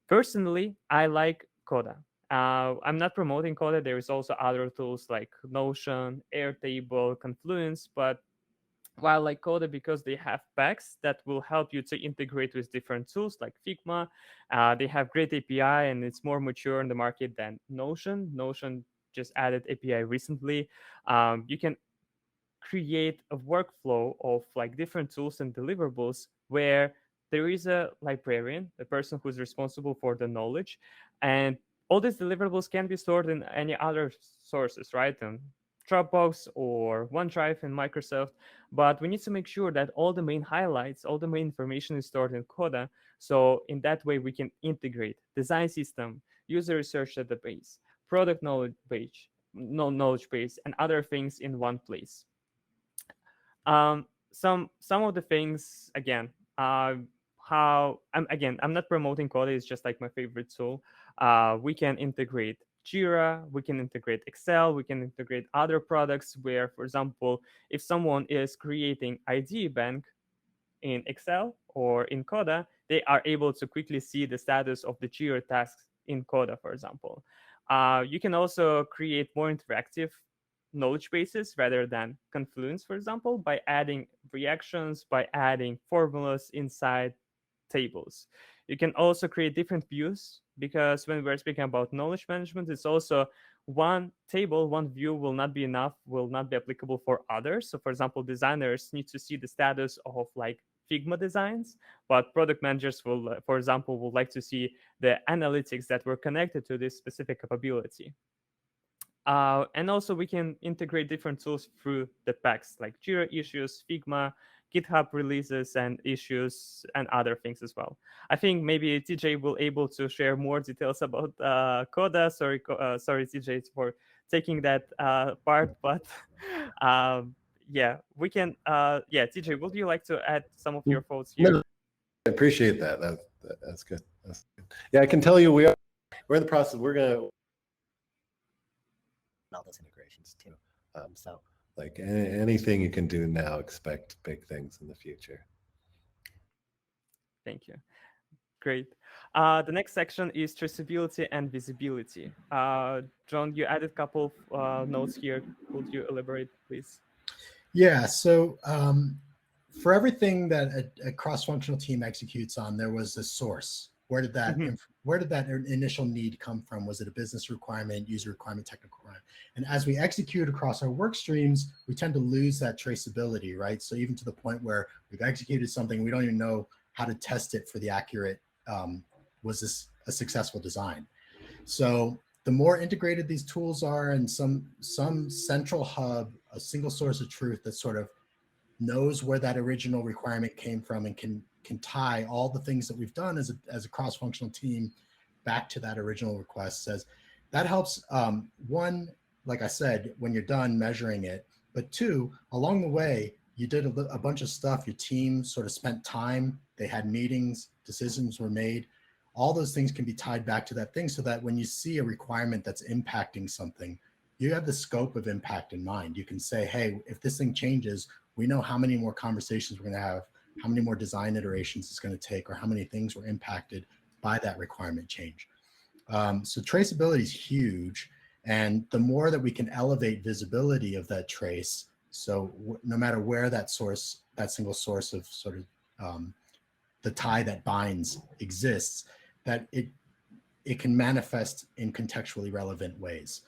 Personally, I like Coda. I'm not promoting Coda. There is also other tools like Notion, Airtable, Confluence, but while like Coda, because they have packs that will help you to integrate with different tools like Figma, they have great API and it's more mature in the market than Notion. Notion just added API recently. You can create a workflow of like different tools and deliverables where there is a librarian, the person who's responsible for the knowledge, and all these deliverables can be stored in any other sources, right? Dropbox or OneDrive in Microsoft, but we need to make sure that all the main highlights, all the main information is stored in Coda. So in that way, we can integrate design system, user research database, product knowledge page, knowledge base, and other things in one place. Some of the things again, I'm not promoting Coda. It's just like my favorite tool. We can integrate Jira, we can integrate Excel, we can integrate other products where, for example, if someone is creating ID bank in Excel or in Coda, they are able to quickly see the status of the Jira tasks in Coda, for example. You can also create more interactive knowledge bases rather than Confluence, for example, by adding reactions, by adding formulas inside tables. You can also create different views, because when we're speaking about knowledge management, it's also one table, one view will not be enough, will not be applicable for others. So for example, designers need to see the status of like Figma designs, but product managers will, for example, would like to see the analytics that were connected to this specific capability. And also we can integrate different tools through the packs like Jira issues, Figma, GitHub releases and issues, and other things as well. I think maybe TJ will able to share more details about Coda. Sorry, TJ, for taking that part, but yeah, we can. Yeah, TJ, would you like to add some of your thoughts here? No, I appreciate that. That's good. That's good. Yeah, I can tell you we're in the process. We're gonna all those integrations too. So like anything you can do now, expect big things in the future. Thank you. Great. The next section is traceability and visibility. John, you added a couple of notes here. Could you elaborate, please? Yeah, so for everything that a cross-functional team executes on, there was a source. Where did that initial need come from? Was it a business requirement, user requirement, technical requirement? And as we execute across our work streams, we tend to lose that traceability, right? So even to the point where we've executed something, we don't even know how to test it for the accurate, was this a successful design? So the more integrated these tools are, and some central hub, a single source of truth that sort of knows where that original requirement came from and can tie all the things that we've done as a cross-functional team back to that original request, says that helps, one, like I said, when you're done measuring it, but two, along the way, you did a bunch of stuff, your team sort of spent time, they had meetings, decisions were made. All those things can be tied back to that thing, so that when you see a requirement that's impacting something, you have the scope of impact in mind. You can say, hey, if this thing changes, we know how many more conversations we're going to have, how many more design iterations it's going to take, or how many things were impacted by that requirement change. So traceability is huge. And the more that we can elevate visibility of that trace, so no matter where that source, that single source of sort of the tie that binds exists, that it can manifest in contextually relevant ways.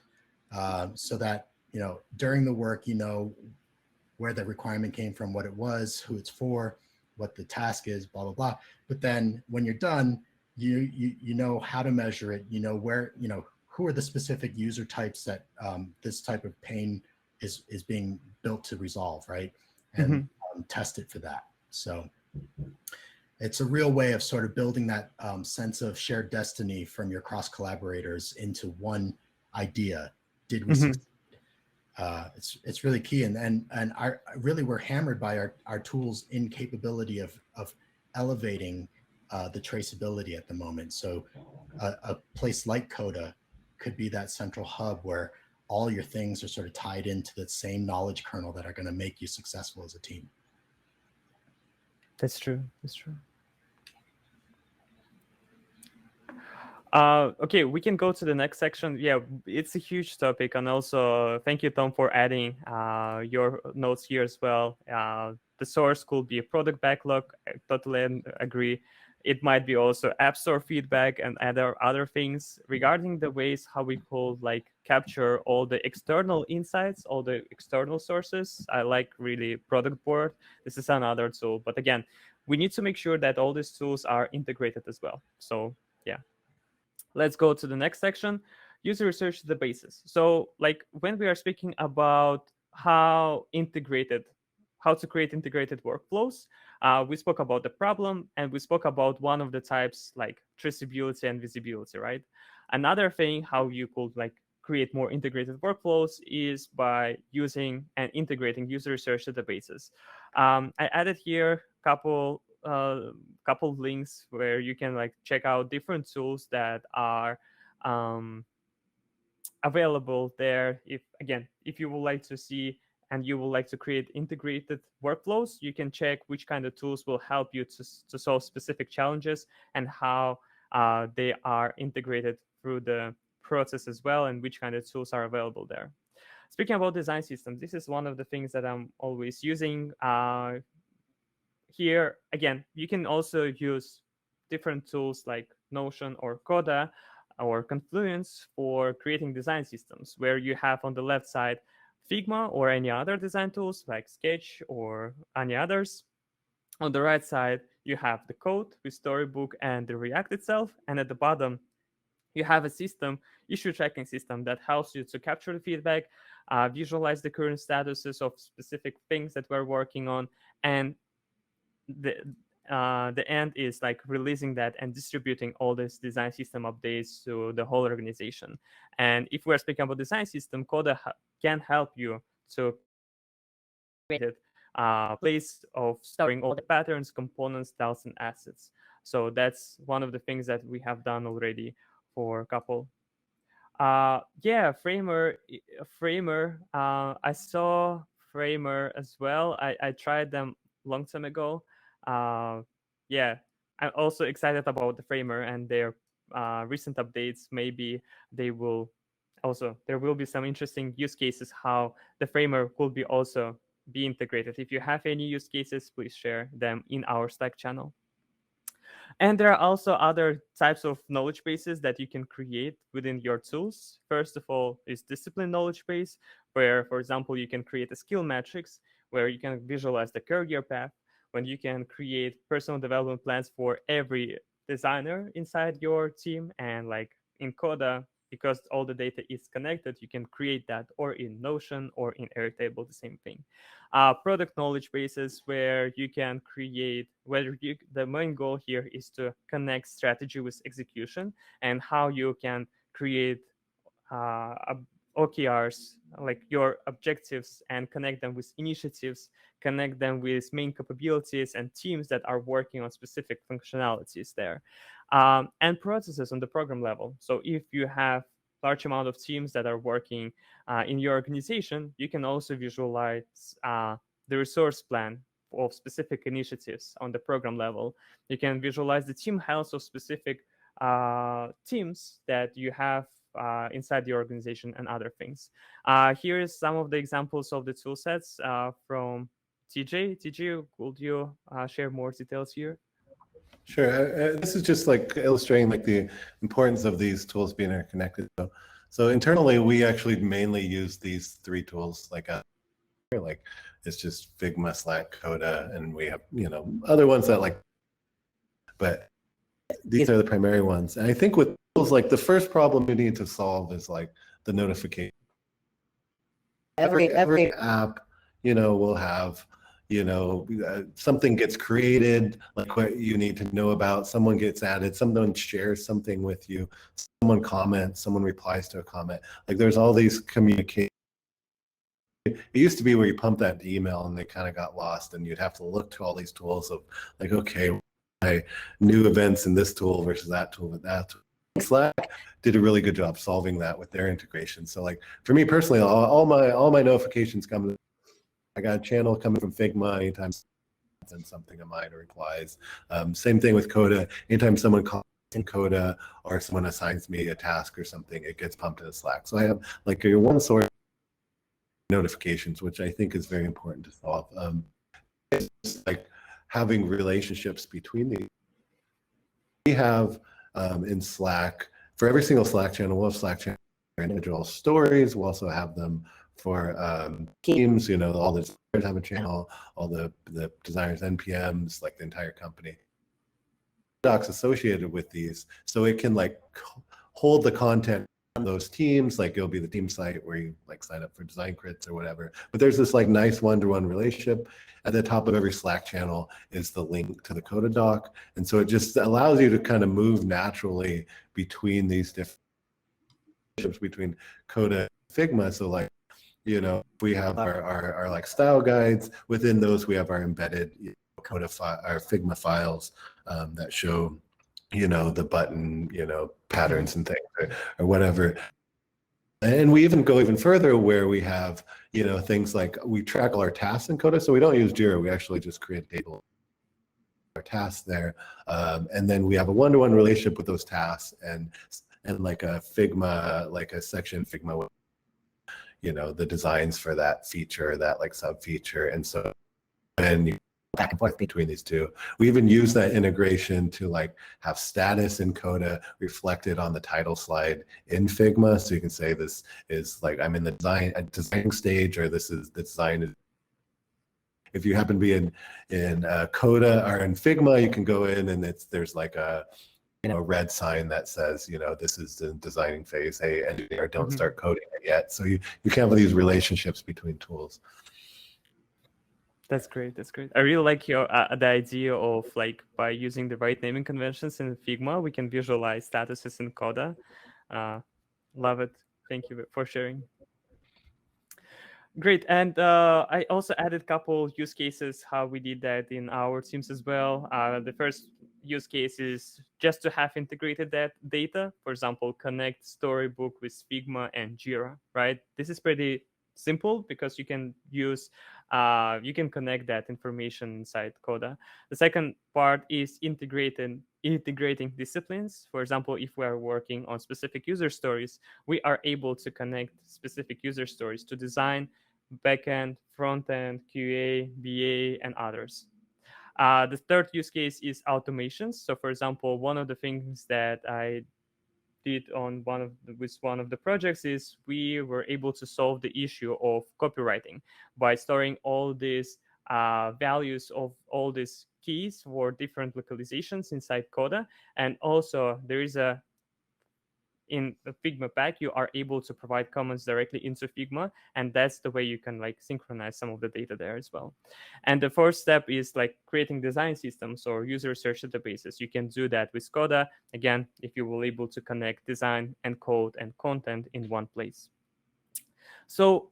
So that, during the work, where the requirement came from, what it was, who it's for, what the task is, blah, blah, blah. But then when you're done, you know how to measure it, where, who are the specific user types that this type of pain is being built to resolve, right? And test it for that. So it's a real way of sort of building that sense of shared destiny from your cross collaborators into one idea. Did we succeed? It's really key, and really we're hammered by our tools in capability of elevating the traceability at the moment. So a place like Coda could be that central hub where all your things are sort of tied into the same knowledge kernel that are going to make you successful as a team. That's true. That's true. Okay, we can go to the next section. Yeah, it's a huge topic, and also thank you, Tom, for adding your notes here as well. The source could be a product backlog. I totally agree. It might be also App Store feedback and other things regarding the ways how we could like capture all the external insights, all the external sources. I like really product board. This is another tool, but again, we need to make sure that all these tools are integrated as well. So yeah. Let's go to the next section, user research databases. So like when we are speaking about how to create integrated workflows, we spoke about the problem and we spoke about one of the types like traceability and visibility, right? Another thing how you could like create more integrated workflows is by using and integrating user research databases. I added here a couple links where you can like check out different tools that are available there. If you would like to see and you would like to create integrated workflows, you can check which kind of tools will help you to solve specific challenges and how they are integrated through the process as well, and which kind of tools are available there. Speaking about design systems, this is one of the things that I'm always using. Here, again, you can also use different tools like Notion or Coda or Confluence for creating design systems, where you have on the left side Figma or any other design tools like Sketch or any others. On the right side, you have the code with Storybook and the React itself. And at the bottom, you have a system, issue tracking system, that helps you to capture the feedback, visualize the current statuses of specific things that we're working on, and the end is like releasing that and distributing all these design system updates to the whole organization. And if we're speaking about design system, Coda can help you to create a place of storing all the patterns, components, styles, and assets. So that's one of the things that we have done already for a couple. Yeah, Framer. I saw Framer as well. I tried them long time ago. Yeah, I'm also excited about the Framer and their recent updates. Maybe they will also, there will be some interesting use cases how the Framer will be also be integrated. If you have any use cases, please share them in our Slack channel. And there are also other types of knowledge bases that you can create within your tools. First of all is discipline knowledge base, where, for example, you can create a skill matrix where you can visualize the career path, when you can create personal development plans for every designer inside your team. And like in Coda, because all the data is connected, you can create that, or in Notion or in Airtable, the same thing. Product knowledge bases, where you can create, the main goal here is to connect strategy with execution, and how you can create OKRs, like your objectives, and connect them with initiatives, connect them with main capabilities and teams that are working on specific functionalities there. And processes on the program level. So if you have large amount of teams that are working in your organization, you can also visualize the resource plan of specific initiatives on the program level. You can visualize the team health of specific teams that you have inside the organization, and other things. Here is some of the examples of the tool sets from TJ. TJ, would you share more details here? Sure. This is just like illustrating like the importance of these tools being interconnected. So internally, we actually mainly use these three tools. Like it's just Figma, Slack, Coda, and we have other ones that like. But these are the primary ones. And I think with tools, like the first problem you need to solve is like the notification. Every app, will have. Something gets created, like what you need to know about, someone gets added, someone shares something with you, someone comments, someone replies to a comment. Like there's all these communications. It used to be where you pump that email and they kind of got lost, and you'd have to look to all these tools of like, okay, my new events in this tool versus that tool with that tool. Slack did a really good job solving that with their integration. So like for me personally, all my notifications come. I got a channel coming from Figma anytime someone sends something to mine or replies. Same thing with Coda. Anytime someone calls in Coda or someone assigns me a task or something, it gets pumped into Slack. So I have like your one source notifications, which I think is very important to solve. It's like having relationships between these. We have in Slack, for every single Slack channel, we'll have Slack channel individual stories. We'll also have them for teams, all the designers have a channel, all the designers NPMs, like the entire company. Docs associated with these, so it can like hold the content on those teams, like it'll be the team site where you like sign up for design crits or whatever. But there's this like nice one-to-one relationship. At the top of every Slack channel is the link to the Coda doc. And so it just allows you to kind of move naturally between these different relationships between Coda and Figma. So like, we have our like style guides. Within those, we have our embedded Coda our Figma files that show, the button, patterns and things or whatever. And we even go even further where we have, you know, things like we track all our tasks in Coda, so we don't use Jira. We actually just create a table our tasks there, and then we have a one-to-one relationship with those tasks, and like a Figma, like a section Figma with, you know, the designs for that feature, that like sub feature, and so and you back and forth between these two. We even use that integration to like have status in Coda reflected on the title slide in Figma, so you can say this is like I'm in the design stage, or this is the design. If you happen to be in Coda or in Figma, you can go in and there's like a, you know, red sign that says, you know, this is the designing phase. Hey, engineer, don't start coding it yet. So you can have these relationships between tools. That's great. That's great. I really like your the idea of like by using the right naming conventions in Figma, we can visualize statuses in Coda. Love it. Thank you for sharing. Great. And I also added a couple use cases how we did that in our teams as well. The first use case is just to have integrated that data. For example, connect Storybook with Figma and Jira, right? This is pretty simple because you can use, you can connect that information inside Coda. The second part is integrating disciplines. For example, if we are working on specific user stories, we are able to connect specific user stories to design, backend, frontend, QA, BA, and others. The third use case is automations. So, for example, one of the things that I did on with one of the projects is we were able to solve the issue of copywriting by storing all these values of all these keys for different localizations inside Coda. And also there is a in the Figma pack, you are able to provide comments directly into Figma, and that's the way you can like synchronize some of the data there as well. And the first step is like creating design systems or user research databases. You can do that with Coda, again, if you will able to connect design and code and content in one place. So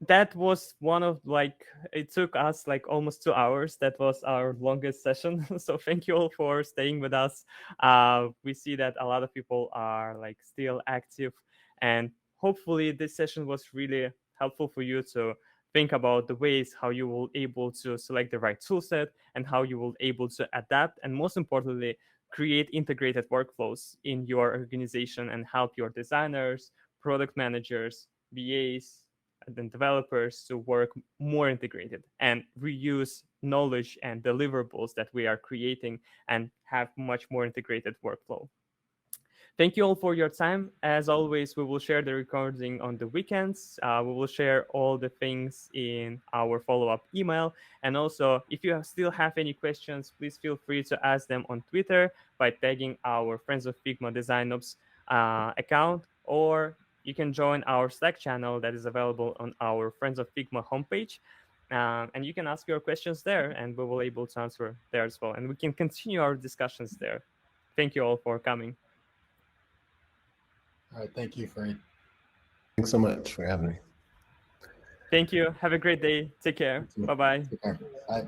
that was one of like, it took us like almost 2 hours. That was our longest session. So thank you all for staying with us. We see that a lot of people are like still active, and hopefully this session was really helpful for you to think about the ways how you will able to select the right tool set and how you will able to adapt, and most importantly, create integrated workflows in your organization and help your designers, product managers, BAs, and developers to work more integrated and reuse knowledge and deliverables that we are creating and have much more integrated workflow. Thank you all for your time. As always, we will share the recording on the weekends. We will share all the things in our follow-up email. And also, if you still have any questions, please feel free to ask them on Twitter by tagging our Friends of Figma DesignOps account, or you can join our Slack channel that is available on our Friends of Figma homepage. And you can ask your questions there, and we will be able to answer there as well. And we can continue our discussions there. Thank you all for coming. All right, thank you, Fareed. Thanks so much for having me. Thank you. Have a great day. Take care. Bye-bye. Take care. Bye.